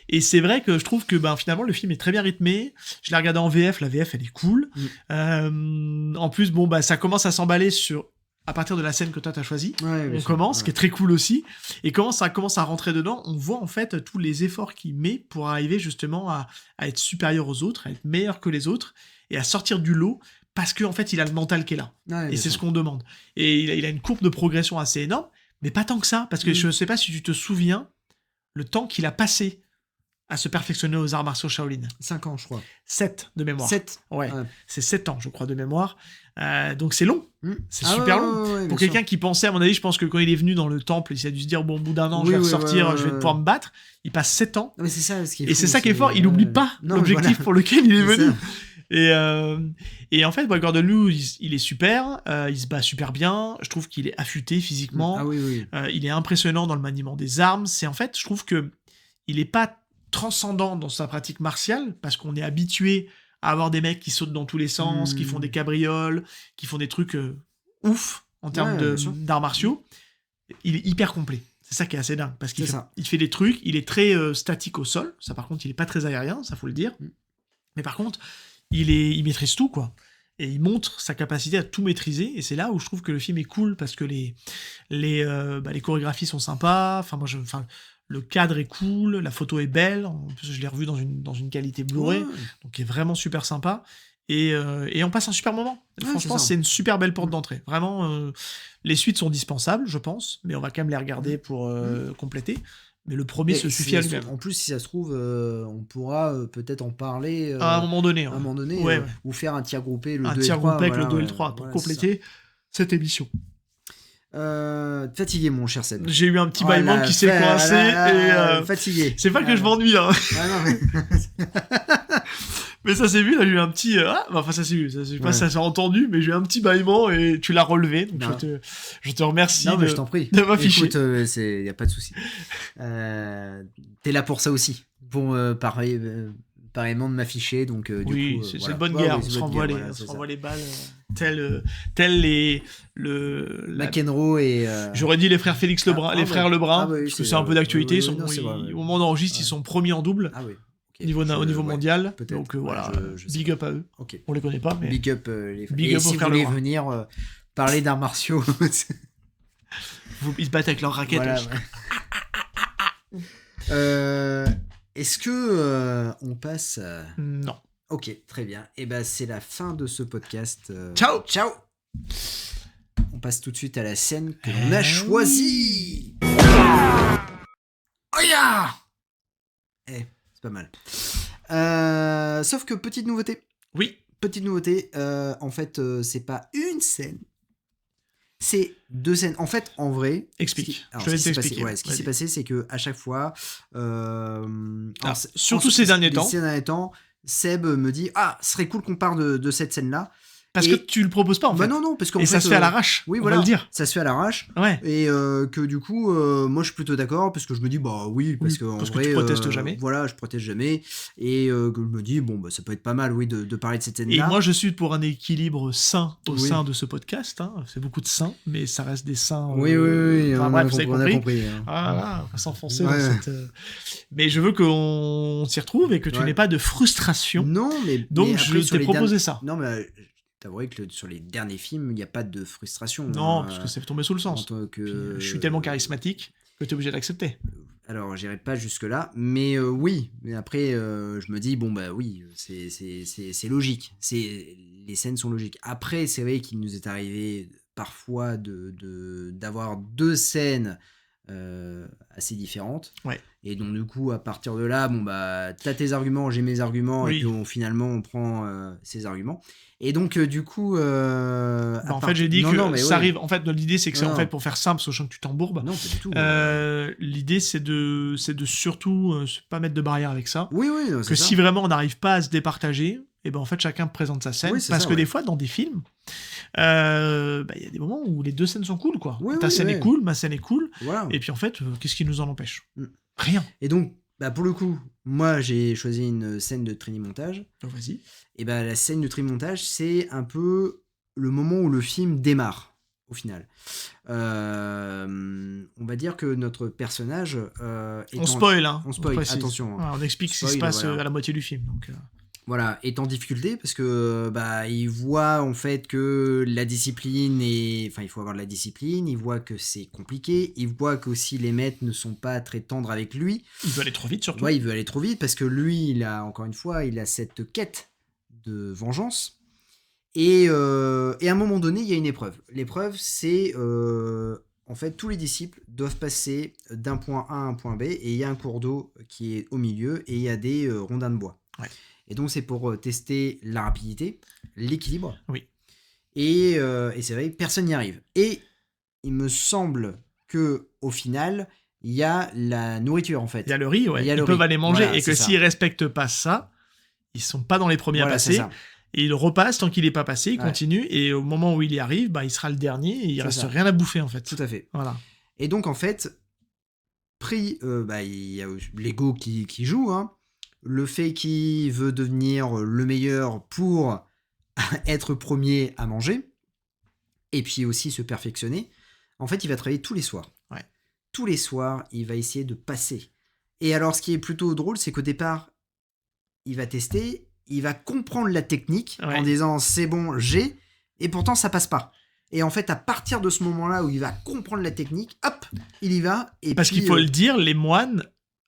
Et c'est vrai que je trouve que finalement le film est très bien rythmé. Je l'ai regardé en VF, la VF elle est cool. En plus, ça commence à s'emballer à partir de la scène que toi t'as choisie. On commence, qui est très cool aussi. Et comment ça commence à rentrer dedans, on voit en fait tous les efforts qu'il met pour arriver justement à être supérieur aux autres, à être meilleur que les autres, et à sortir du lot, parce qu'en fait, il a le mental qui est là. Et c'est ce qu'on demande. Et il a une courbe de progression assez énorme, mais pas tant que ça, parce que je ne sais pas si tu te souviens le temps qu'il a passé à se perfectionner aux arts martiaux Shaolin. 5 ans, je crois. 7 de mémoire. 7 Ouais, c'est 7 ans, je crois, de mémoire. Donc c'est long. C'est super long. Pour quelqu'un qui pensait, à mon avis, je pense que quand il est venu dans le temple, il a dû se dire, au bout d'un an, je vais ressortir, je vais pouvoir me battre. Il passe 7 ans. Mais c'est ça, ce qui est et c'est ça qui est fort, il n'oublie pas l'objectif pour lequel il est venu. Et en fait, Gordon Liu, il est super, il se bat super bien, je trouve qu'il est affûté physiquement, il est impressionnant dans le maniement des armes. En fait, je trouve que il est pas transcendant dans sa pratique martiale, parce qu'on est habitué à avoir des mecs qui sautent dans tous les sens, qui font des cabrioles, qui font des trucs ouf en termes d'arts martiaux. Il est hyper complet. C'est ça qui est assez dingue, parce qu'il fait des trucs, il est très statique au sol, ça par contre il est pas très aérien, ça faut le dire, mais par contre il maîtrise tout, quoi. Et il montre sa capacité à tout maîtriser, et c'est là où je trouve que le film est cool, parce que les chorégraphies sont sympas, le cadre est cool, la photo est belle, en plus je l'ai revu dans une qualité Blu-ray, donc il est vraiment super sympa, et on passe un super moment. Ouais, Franchement, c'est ça. c'est une super belle porte d'entrée. Vraiment, les suites sont dispensables, je pense, mais on va quand même les regarder pour compléter. Mais le premier Et se si suffit à ça se lui-même. trouve- En plus, si ça se trouve, on pourra peut-être en parler À un moment donné. à un moment donné, Ouais, ouais. ou faire un tir groupé, le Un 2 et tir 3. groupé avec voilà, le 2 et le ouais, 3 pour voilà, c'est compléter cette émission. ça. Fatigué, mon cher Seb. J'ai eu un petit Oh bâillement là, qui s'est coincé. fatigué. C'est pas que je m'ennuie, hein. Ah non, mais... Mais ça s'est vu, là, j'ai eu un petit... enfin, ça s'est vu, je sais pas si Ouais. ça s'est entendu, mais j'ai eu un petit bâillement et tu l'as relevé. Donc Non. je te remercie Non, mais je t'en prie. de m'afficher. Écoute, y a pas de souci. T'es là pour ça aussi. Pour pareillement de m'afficher, donc du Oui, coup, c'est voilà. une bonne Ouais, guerre, ouais, on c'est se bonne renvoie guerre, les, voilà, on c'est se ça. renvoie les balles, la- McEnroe et... J'aurais dit les frères Félix Lebrun, ah, les ouais. frères Lebrun, Ah, bah oui, parce que c'est un peu oui, d'actualité. oui, ils sont- non, c'est vrai, au ouais. moment d'enregistre, ils Ouais. sont premiers en double Ah oui. ok. au niveau Ouais, mondial. peut-être. Donc Ouais, voilà, je sais big up à eux. Ok. On les connaît pas, mais Big up les frères. Big Et up aux si vous frères voulez Lebrun. venir parler d'arts martiaux... ils se battent avec leurs raquettes. Voilà, aussi. ouais. Est-ce que on passe Non. Ok, très bien. Et ben c'est la fin de ce podcast. Ciao. Ciao. On passe tout de suite à la scène que l'on a choisie. Oh yeah. C'est pas mal. Sauf que petite nouveauté. Oui. Petite nouveauté. En fait, c'est pas une scène. C'est 2 scènes. En fait, en vrai. Explique. Alors, Je te laisse ce qui s'est expliquer. passé- ce qui s'est Vas-y. passé, c'est que à chaque fois, surtout ces derniers temps. Ces derniers temps, Seb me dit ce serait cool qu'on parle de cette scène-là. Parce Et- que tu le proposes pas, en Bah fait. non, parce qu'en Et fait, ça se fait à l'arrache. Oui, on voilà. va le dire. Ça se fait à l'arrache. Ouais. Et que du coup, moi je suis plutôt d'accord parce que je me dis oui, parce que en parce que vrai, tu protestes jamais. Voilà, je proteste jamais. Et que je me dis ça peut être pas mal, oui, de parler de cette Et scène-là. moi, je suis pour un équilibre sain au Oui. sein de ce podcast. Hein. C'est beaucoup de sains, mais ça reste des sains. Oui, enfin, on bref, a vous avez compris. On a compris. compris, hein. Voilà, on va s'enfoncer Ouais. dans cette. Mais je veux qu'on s'y retrouve et que tu Ouais. n'aies pas de frustration. Non, mais Donc, mais je après, sur t'ai les proposé derniers- ça. Non, mais t'avouerais que sur les derniers films, il n'y a pas de frustration. Non, hein, parce que c'est tombé sous le en sens. tant que... Puis, je suis tellement charismatique que tu es obligé d'accepter. Alors, j'irai pas jusque-là, mais oui. Mais après, je me dis, oui, c'est logique. Les scènes sont logiques. Après, c'est vrai qu'il nous est arrivé parfois d'avoir 2 scènes assez différentes. Ouais. Et donc, du coup, à partir de là, t'as tes arguments, j'ai mes arguments, Oui. et puis finalement, on prend ces arguments. Et donc, du coup... En fait, j'ai dit que ça ouais. arrive. En fait, l'idée, c'est que c'est Non. en fait pour faire simple, sachant que tu t'embourbes. Non, pas du tout. L'idée, c'est de surtout pas mettre de barrière avec ça. Oui, non, c'est Que ça. si vraiment on n'arrive pas à se départager, et ben en fait chacun présente sa scène. Oui, c'est parce ça, que ouais. des fois, dans des films, il y a des moments où les 2 scènes sont cool, quoi. Oui, Ta scène ouais. est cool, ma scène est cool. Voilà. Et puis en fait, qu'est-ce qui nous en empêche Mm. Rien. Et donc, pour le coup, moi, j'ai choisi une scène de trinimontage. Donc vas-y. Et la scène de trinimontage, c'est un peu le moment où le film démarre, au final. On va dire que notre personnage... On spoil, hein. On spoil, précise. attention. Ouais, on explique ce qui se Spoil, passe voilà. à la moitié du film. Donc, Voilà, est en difficulté parce que il voit en fait que la discipline est... Enfin, il faut avoir de la discipline, il voit que c'est compliqué, il voit qu'aussi les maîtres ne sont pas très tendres avec lui. il veut aller trop vite, surtout. Ouais, il veut aller trop vite parce que lui, il a, encore une fois, il a cette quête de vengeance. Et à un moment donné, il y a une épreuve. L'épreuve, c'est... en fait, tous les disciples doivent passer d'un point A à un point B et il y a un cours d'eau qui est au milieu et il y a des rondins de bois. Ouais. Et donc, c'est pour tester la rapidité, l'équilibre. Oui. Et c'est vrai, personne n'y arrive. Et il me semble que au final, il y a la nourriture, en fait. Il y a le riz, ouais. Il y a Ils le peuvent riz. aller manger. Voilà, et que c'est ça. s'ils respectent pas ça, ils sont pas dans les premiers Voilà, à c'est passer. ça. Et il repasse tant qu'il est pas passé, il Ouais. continue. Et au moment où il y arrive, il sera le dernier et il C'est reste ça. rien à bouffer, en fait. Tout à fait. Voilà. Et donc, en fait, il y a l'ego qui joue, hein. Le fait qu'il veut devenir le meilleur pour être premier à manger, et puis aussi se perfectionner. En fait, il va travailler tous les soirs. Ouais. Tous les soirs, il va essayer de passer. Et alors, ce qui est plutôt drôle, c'est qu'au départ, il va tester, il va comprendre la technique Ouais. en disant « c'est bon, j'ai », et pourtant, ça passe pas. Et en fait, à partir de ce moment-là où il va comprendre la technique, hop, il y va. Et Parce puis, qu'il faut le dire, les moines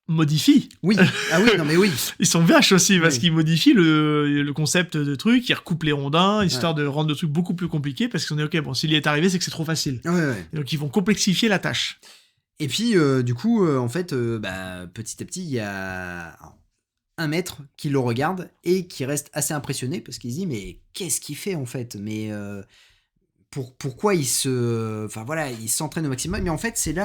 modifient. Oui, ah oui, non mais oui. Ils sont vaches aussi, parce Oui. qu'ils modifient le concept de truc, ils recoupent les rondins, histoire de rendre le truc beaucoup plus compliqué, parce qu'on est ok, bon, s'il y est arrivé, c'est que c'est trop facile. Ouais. Et donc ils vont complexifier la tâche. Et puis, du coup, en fait, petit à petit, il y a un maître qui le regarde et qui reste assez impressionné parce qu'il se dit, mais qu'est-ce qu'il fait en fait? Mais pourquoi il s'entraîne au maximum? Mais en fait, c'est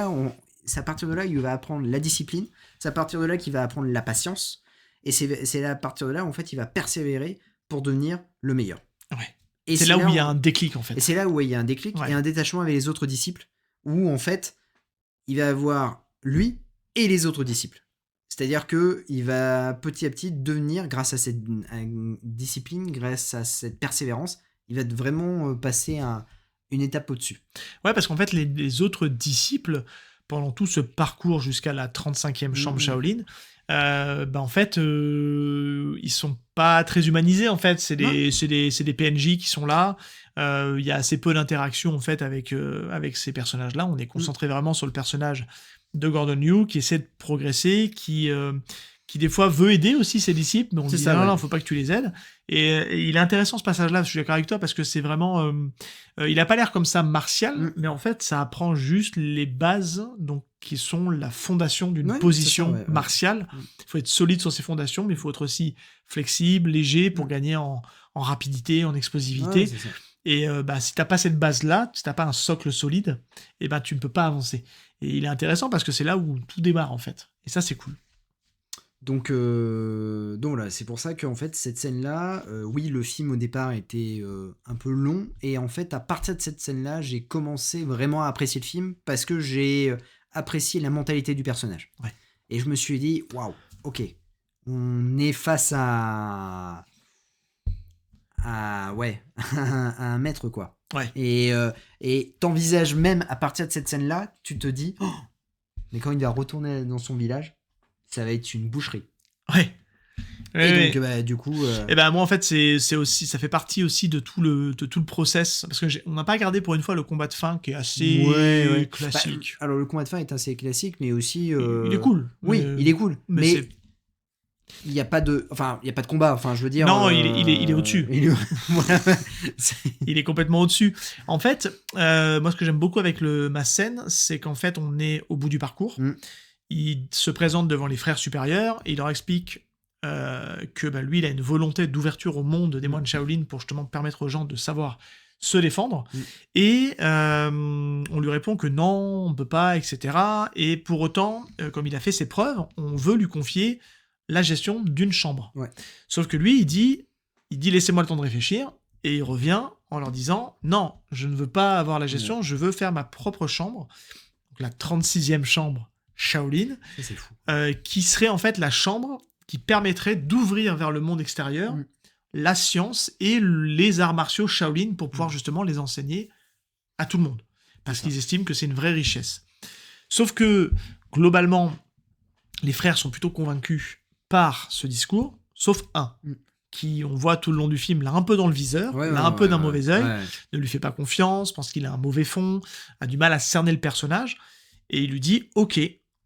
à partir de là il va apprendre la discipline, c'est à partir de là qu'il va apprendre la patience, et c'est à partir de là, en fait, il va persévérer pour devenir le meilleur. Ouais. Et C'est là où il y a un déclic, en fait. Et c'est là où il y a un déclic et un détachement avec les autres disciples, où en fait, il va avoir lui et les autres disciples. C'est-à-dire qu'il va petit à petit devenir, grâce à cette discipline, grâce à cette persévérance, il va vraiment passer une étape au-dessus. Ouais, parce qu'en fait, les autres disciples, pendant tout ce parcours jusqu'à la 35e chambre Shaolin, en fait, ils sont pas très humanisés, en fait. C'est des PNJ qui sont là. Il y a assez peu d'interaction, en fait, avec ces personnages-là. On est concentré vraiment sur le personnage de Gordon Liu, qui essaie de progresser, qui des fois veut aider aussi ses disciples, mais on dit non, faut pas que tu les aides. Et il est intéressant ce passage-là, je suis d'accord avec toi, parce que c'est vraiment... il a pas l'air comme ça martial, mais en fait, ça apprend juste les bases, donc, qui sont la fondation d'une position martiale. Il faut être solide sur ses fondations, mais il faut être aussi flexible, léger, pour gagner en rapidité, en explosivité. Et si t'as pas cette base-là, si t'as pas un socle solide, tu ne peux pas avancer. Et il est intéressant parce que c'est là où tout démarre, en fait. Et ça, c'est cool. Donc là, c'est pour ça qu'en fait, cette scène-là, oui, le film au départ était un peu long, et en fait, à partir de cette scène-là, j'ai commencé vraiment à apprécier le film, parce que j'ai apprécié la mentalité du personnage. Ouais. Et je me suis dit, waouh, ok, on est face à un maître, quoi. Ouais. Et t'envisages même, à partir de cette scène-là, tu te dis, oh, mais quand il va retourner dans son village, ça va être une boucherie. Ouais. Et donc, du coup... moi, en fait, c'est aussi, ça fait partie aussi de tout le process, parce que on n'a pas regardé pour une fois le combat de fin, qui est assez classique. Alors, le combat de fin est assez classique, mais aussi... il est cool. Oui, il est cool, mais il n'y a pas de combat, enfin, je veux dire... Non, il est au-dessus. Il est complètement au-dessus. En fait, moi, ce que j'aime beaucoup avec ma scène, c'est qu'en fait, on est au bout du parcours. Il se présente devant les frères supérieurs et il leur explique que lui, il a une volonté d'ouverture au monde des moines Shaolin pour justement permettre aux gens de savoir se défendre. Et on lui répond que non, on ne peut pas, etc. Et pour autant, comme il a fait ses preuves, on veut lui confier la gestion d'une chambre. Ouais. Sauf que lui, il dit laissez-moi le temps de réfléchir, et il revient en leur disant non, je ne veux pas avoir la gestion, je veux faire ma propre chambre, donc la 36e chambre Shaolin, c'est fou. Qui serait en fait la chambre qui permettrait d'ouvrir vers le monde extérieur la science et les arts martiaux Shaolin pour pouvoir justement les enseigner à tout le monde, parce qu'ils estiment que c'est une vraie richesse. Sauf que globalement, les frères sont plutôt convaincus par ce discours, sauf un, qui, on voit tout le long du film, l'a un peu dans le viseur, l'a un peu d'un mauvais œil, ne lui fait pas confiance, pense qu'il a un mauvais fond, a du mal à cerner le personnage, et il lui dit « Ok,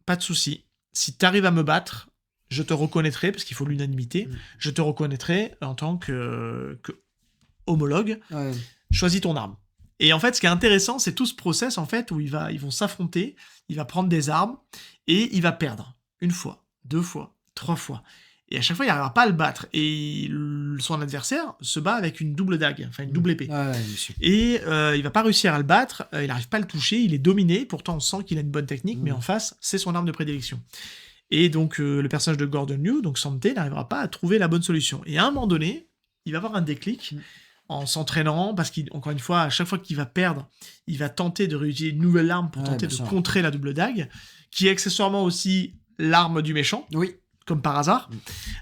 pas de souci, si t'arrives à me battre, je te reconnaîtrai, parce qu'il faut l'unanimité, je te reconnaîtrai en tant que homologue, choisis ton arme. » Et en fait, ce qui est intéressant, c'est tout ce process, en fait, où ils vont s'affronter, il va prendre des armes, et il va perdre. 1 fois, 2 fois, 3 fois. Et à chaque fois, il n'arrivera pas à le battre. Et son adversaire se bat avec une double dague, enfin une double épée. Et il va pas réussir à le battre, il n'arrive pas à le toucher, il est dominé, pourtant on sent qu'il a une bonne technique, mais en face, c'est son arme de prédilection. Et donc, le personnage de Gordon Liu, donc Santé, n'arrivera pas à trouver la bonne solution. Et à un moment donné, il va avoir un déclic en s'entraînant, parce qu'encore une fois, à chaque fois qu'il va perdre, il va tenter de réutiliser une nouvelle arme pour tenter de contrer la double dague, qui est accessoirement aussi l'arme du méchant. Oui. Comme par hasard.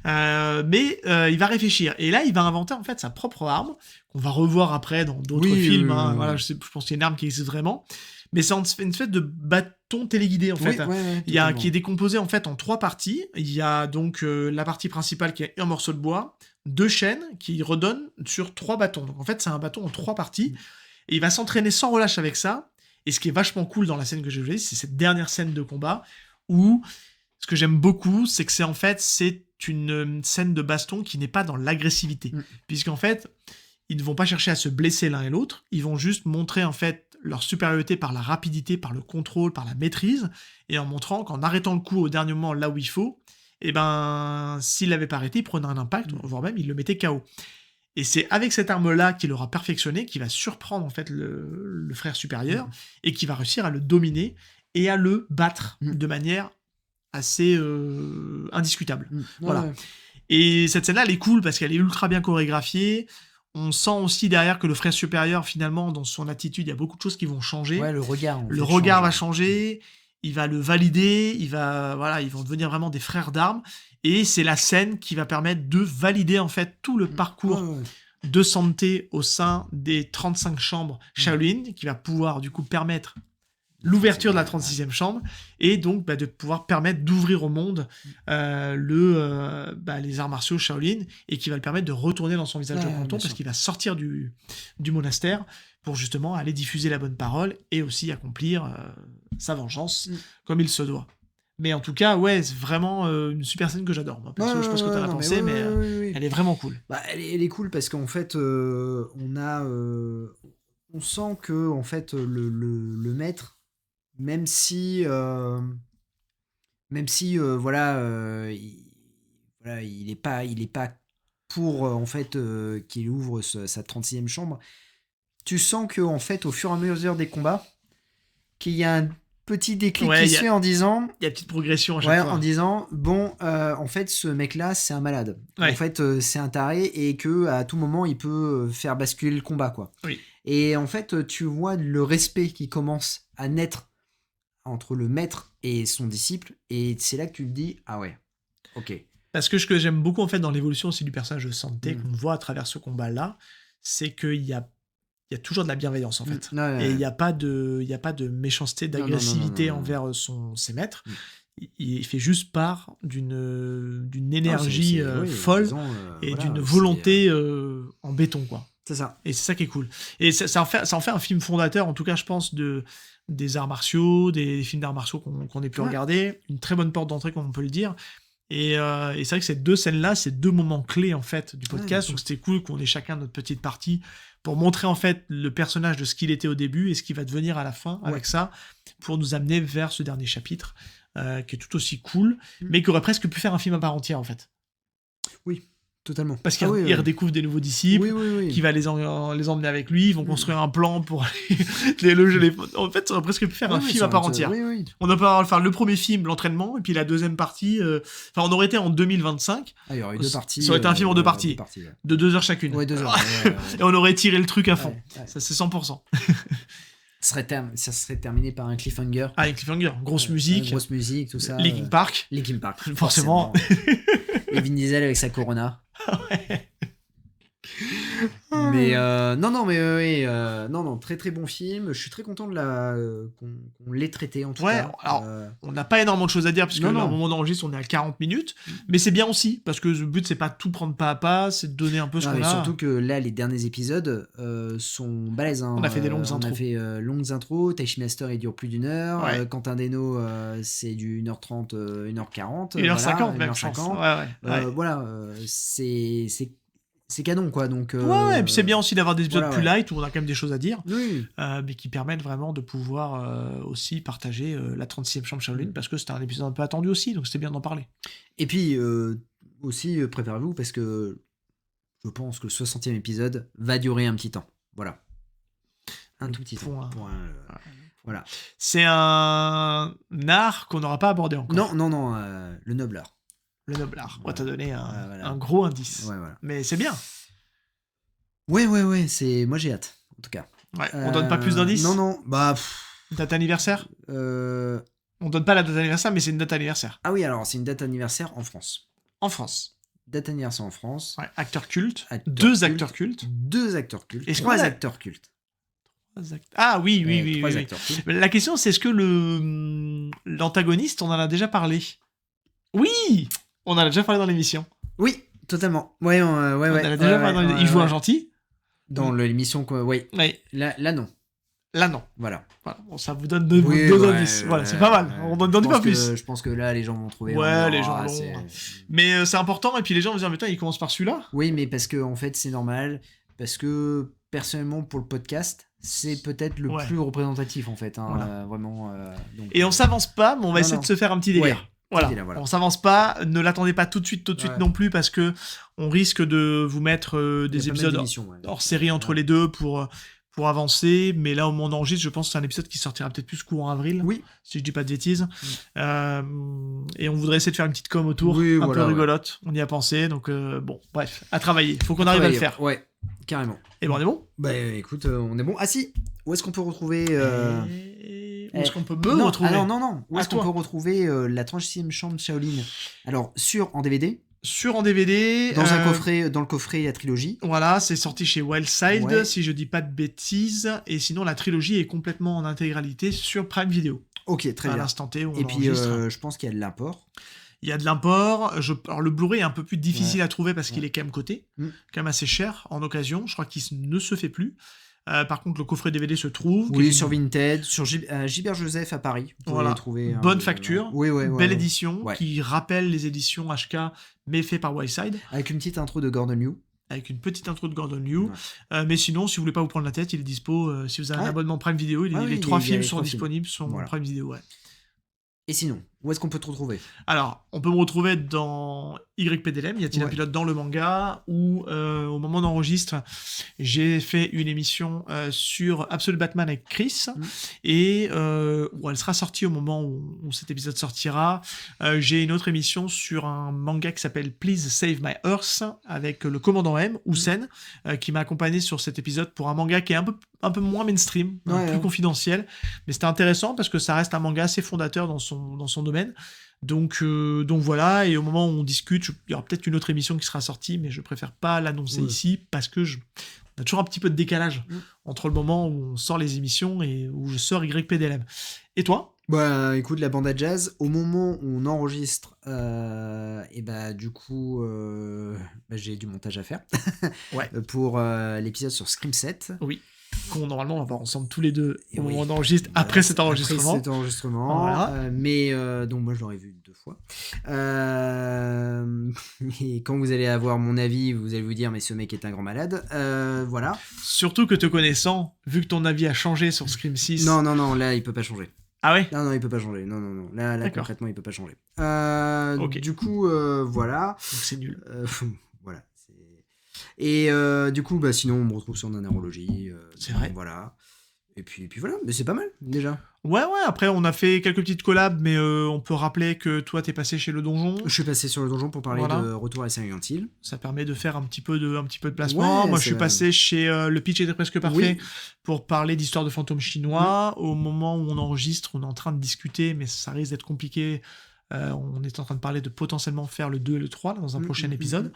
Mais il va réfléchir. Et là, il va inventer en fait sa propre arme, qu'on va revoir après dans d'autres films. Voilà, je pense qu'il y a une arme qui existe vraiment. Mais c'est une espèce de bâton téléguidé, en fait. Qui est décomposé en fait en 3 parties. Il y a donc la partie principale qui est un morceau de bois, 2 chaînes qui redonnent sur 3 bâtons. Donc en fait, c'est un bâton en 3 parties. Et il va s'entraîner sans relâche avec ça. Et ce qui est vachement cool dans la scène que j'ai jouée, c'est cette dernière scène de combat où ce que j'aime beaucoup, c'est que c'est une scène de baston qui n'est pas dans l'agressivité. Puisqu'en fait, ils ne vont pas chercher à se blesser l'un et l'autre, ils vont juste montrer en fait leur supériorité par la rapidité, par le contrôle, par la maîtrise, et en montrant qu'en arrêtant le coup au dernier moment là où il faut, et ben s'il l'avait pas arrêté, il prenait un impact, voire même il le mettait KO. Et c'est avec cette arme-là qu'il aura perfectionné, qu'il va surprendre en fait le frère supérieur, et qui va réussir à le dominer et à le battre de manière assez indiscutable. Voilà. Ouais. Et cette scène-là, elle est cool parce qu'elle est ultra bien chorégraphiée. On sent aussi derrière que le frère supérieur, finalement, dans son attitude, il y a beaucoup de choses qui vont changer. Ouais, le regard. Le regard va changer, il va le valider, ils vont devenir vraiment des frères d'armes. Et c'est la scène qui va permettre de valider, en fait, tout le parcours de santé au sein des 35 chambres Shaolin, qui va pouvoir, du coup, permettre l'ouverture de la 36e chambre, et donc de pouvoir permettre d'ouvrir au monde les arts martiaux Shaolin, et qui va le permettre de retourner dans son visage de ponton, parce qu'il va sortir du monastère pour justement aller diffuser la bonne parole, et aussi accomplir sa vengeance comme il se doit. Mais en tout cas, ouais, c'est vraiment une super scène que j'adore. Moi, perso, je sais pas ce que t'en as pensé, mais elle est vraiment cool. Bah, elle est cool parce qu'en fait, on sent que en fait, le maître, même si il est pas pour en fait qu'il ouvre sa 36e chambre, tu sens que en fait au fur et à mesure des combats qu'il y a un petit déclic qui se fait en disant, il y a une petite progression à chaque fois, en disant en fait ce mec là c'est un malade, en fait c'est un taré, et que à tout moment il peut faire basculer le combat, quoi. Et en fait tu vois le respect qui commence à naître entre le maître et son disciple, et c'est là que tu te dis ah ouais, ok. Parce que ce que j'aime beaucoup en fait dans l'évolution aussi du personnage de Santé qu'on voit à travers ce combat là, c'est qu'il y a toujours de la bienveillance en fait, et il y a pas de méchanceté, d'agressivité envers ses maîtres. Il fait juste part d'une énergie folle, et d'une volonté en béton, quoi. C'est ça. Et c'est ça qui est cool. Et ça en fait un film fondateur, en tout cas je pense, des arts martiaux, des films d'arts martiaux qu'on ait pu regarder, une très bonne porte d'entrée, comme on peut le dire. Et c'est vrai que ces deux scènes-là, c'est deux moments clés en fait du podcast, donc c'était cool qu'on ait chacun notre petite partie pour montrer en fait le personnage de ce qu'il était au début et ce qu'il va devenir à la fin avec ça, pour nous amener vers ce dernier chapitre qui est tout aussi cool, mais qui aurait presque pu faire un film à part entière en fait. Oui. Totalement. Parce qu'il redécouvre des nouveaux disciples, qui va les emmener avec lui, ils vont construire un plan pour les loger. En fait, ça aurait presque pu faire un film à part entière. On aurait pu faire le premier film, l'entraînement, et puis la deuxième partie. On aurait été en 2025. Il y aurait eu deux parties. Ça aurait été un film en deux parties, de 2 heures chacune. Ouais, 2 heures. Et on aurait tiré le truc à fond. Ça, c'est 100%. Ça serait terminé par un cliffhanger. Ah, un cliffhanger. Grosse musique, tout ça. Linkin Park. Forcément. Et Vin Diesel avec sa Corona. Mais très très bon film. Je suis très content qu'on l'ait traité en tout cas. Alors, on n'a pas énormément de choses à dire puisque au moment d'enregistre on est à 40 minutes, mais c'est bien aussi parce que le but c'est pas tout prendre pas à pas, c'est de donner un peu ce qu'on a. Surtout que là les derniers épisodes sont balèzes. Hein. On a fait des longues intros. On a fait longues intros. Taishi Master il dure plus d'1 heure. Quentin Deno c'est du 1h30, 1h40. 1h50 même, 1h50. Voilà, c'est canon, quoi. Donc, et puis c'est bien aussi d'avoir des épisodes plus light où on a quand même des choses à dire, mais qui permettent vraiment de pouvoir aussi partager la 36e chambre Shaolin, parce que c'était un épisode un peu attendu aussi, donc c'était bien d'en parler. Et puis aussi, préparez-vous, parce que je pense que le 60e épisode va durer un petit temps. Voilà. Un tout petit temps. Voilà. C'est un art qu'on n'aura pas abordé encore. Non, le noble art. Le noble art. On t'a donné un gros indice. Mais c'est bien. Ouais. Moi, j'ai hâte, en tout cas. On donne pas plus d'indices ? Non. Date anniversaire ? On donne pas la date anniversaire, mais c'est une date anniversaire. Ah oui, alors c'est une date anniversaire en France. En France. Date anniversaire en France. Acteur culte. Deux acteurs cultes. Et 3 acteurs cultes. Ah oui. 3 acteurs cultes. La question, c'est est-ce que l'antagoniste, on en a déjà parlé ? Oui, on en a déjà parlé dans l'émission. Oui, totalement. On en a déjà parlé il joue un gentil. Dans l'émission, quoi. Oui. Là, non. Là, non. Voilà. Voilà. Bon, ça vous donne deux Ouais, indices. Voilà, c'est pas mal. On n'en dit pas plus. Je pense que là, les gens vont trouver. Ouais, les gens l'ont. Mais c'est important, et puis les gens vont dire, mais putain, il commence par celui-là. Oui, mais parce que en fait, c'est normal. Parce que personnellement, pour le podcast, c'est peut-être le plus représentatif en fait. Hein, voilà. Vraiment. Donc, et on s'avance pas, mais on va essayer de se faire un petit délire. Ouais. Voilà. Voilà. On s'avance pas, ne l'attendez pas tout de suite non plus, parce que on risque de vous mettre des épisodes hors série entre les deux pour avancer. Mais là, au moment d'enregistre, je pense que c'est un épisode qui sortira peut-être plus courant avril, si je dis pas de bêtises. Et on voudrait essayer de faire une petite com autour, un peu rigolote. On y a pensé, donc bon, bref, à travailler. Faut qu'on arrive à le faire. Ouais, carrément. Et bon, on est bon. Bah écoute, on est bon. Ah si, où est-ce qu'on peut retrouver Où est-ce qu'on peut me retrouver? Alors non. Où est-ce qu'on peut retrouver la 36e chambre de Shaolin? Alors, en DVD. En DVD. Dans un coffret, dans le coffret, la trilogie. Voilà, c'est sorti chez Wildside, si je dis pas de bêtises. Et sinon, la trilogie est complètement en intégralité sur Prime Video. Ok, très bien. À l'instant T où on Et puis, je pense qu'il y a de l'import. Il y a de l'import. Alors, le Blu-ray est un peu plus difficile à trouver parce qu'il est quand même coté. Quand même assez cher en occasion. Je crois qu'il ne se fait plus. Par contre, le coffret DVD se trouve. Oui, sur Vinted, sur Gilbert Joseph à Paris. Vous pouvez trouver. Bonne facture. Belle édition qui rappelle les éditions HK, mais fait par Wildside. Avec une petite intro de Gordon Liu. Mais sinon, si vous voulez pas vous prendre la tête, il est dispo. Si vous avez un abonnement Prime Video, les 3 films sont disponibles sur Prime Video. Et sinon, où est-ce qu'on peut te retrouver? Alors, on peut me retrouver dans YPDLM, y a-t-il un pilote dans le manga, ou au moment d'enregistre, j'ai fait une émission sur Absolute Batman avec Chris, et où elle sera sortie au moment où cet épisode sortira. J'ai une autre émission sur un manga qui s'appelle Please Save My Earth, avec le commandant M, Houssen, qui m'a accompagné sur cet épisode pour un manga qui est un peu moins mainstream, plus confidentiel, mais c'était intéressant parce que ça reste un manga assez fondateur dans son domaine. Donc voilà, et au moment où on discute, il y aura peut-être une autre émission qui sera sortie, mais je préfère pas l'annoncer ici parce que on a toujours un petit peu de décalage entre le moment où on sort les émissions et où je sors YPDLM. Et toi? Bah écoute, la bande à jazz, au moment où on enregistre, et bah du coup, j'ai du montage à faire pour l'épisode sur Scream 7. Oui. Qu'on normalement on va voir ensemble tous les deux au moment d'enregistre, après cet enregistrement. Voilà. Mais donc moi je l'aurais vu 2 fois. Et quand vous allez avoir mon avis, vous allez vous dire mais ce mec est un grand malade. Voilà. Surtout que te connaissant, vu que ton avis a changé sur Scream 6. Non, là il peut pas changer. Ah ouais? Non, il peut pas changer. Non. Là concrètement il peut pas changer. Du coup, voilà. Donc c'est nul. Voilà. Et du coup, sinon, on me retrouve sur Nanarologie. C'est vrai. Voilà. Et puis voilà, mais c'est pas mal, déjà. Ouais, après, on a fait quelques petites collabs, mais on peut rappeler que toi, t'es passé chez Le Donjon. Je suis passé sur Le Donjon pour parler de Retour à Silent Hill. Ça permet de faire un petit peu de placement. Moi, je suis passé chez Le Pitch était presque parfait pour parler d'histoire de fantômes chinois. Au moment où on enregistre, on est en train de discuter, mais ça risque d'être compliqué. On est en train de parler de potentiellement faire le 2 et le 3 là, dans un prochain épisode.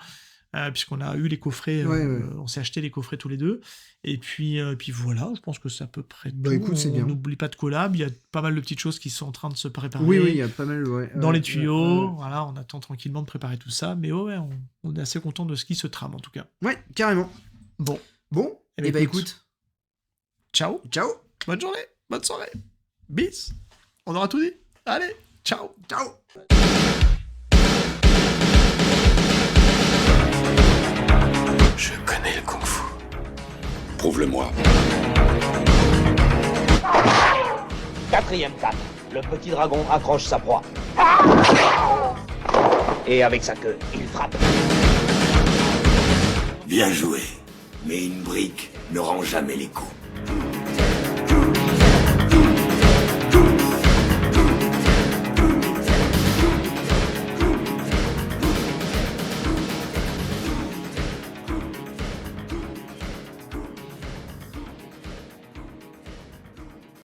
Puisqu'on a eu les coffrets, on s'est acheté les coffrets tous les deux, et puis voilà, je pense que c'est à peu près tout. Écoute, c'est bien. On n'oublie pas de collab, il y a pas mal de petites choses qui sont en train de se préparer. Oui, il y a pas mal, dans les tuyaux, voilà, on attend tranquillement de préparer tout ça, mais on est assez content de ce qui se trame en tout cas. Ouais, carrément. Bon, et écoute. Ciao. Bonne journée, bonne soirée. Bis. On aura tout dit. Allez, ciao. Je connais le kung-fu. Prouve-le-moi. 4e canne. Le petit dragon accroche sa proie. Et avec sa queue, il frappe. Bien joué. Mais une brique ne rend jamais les coups.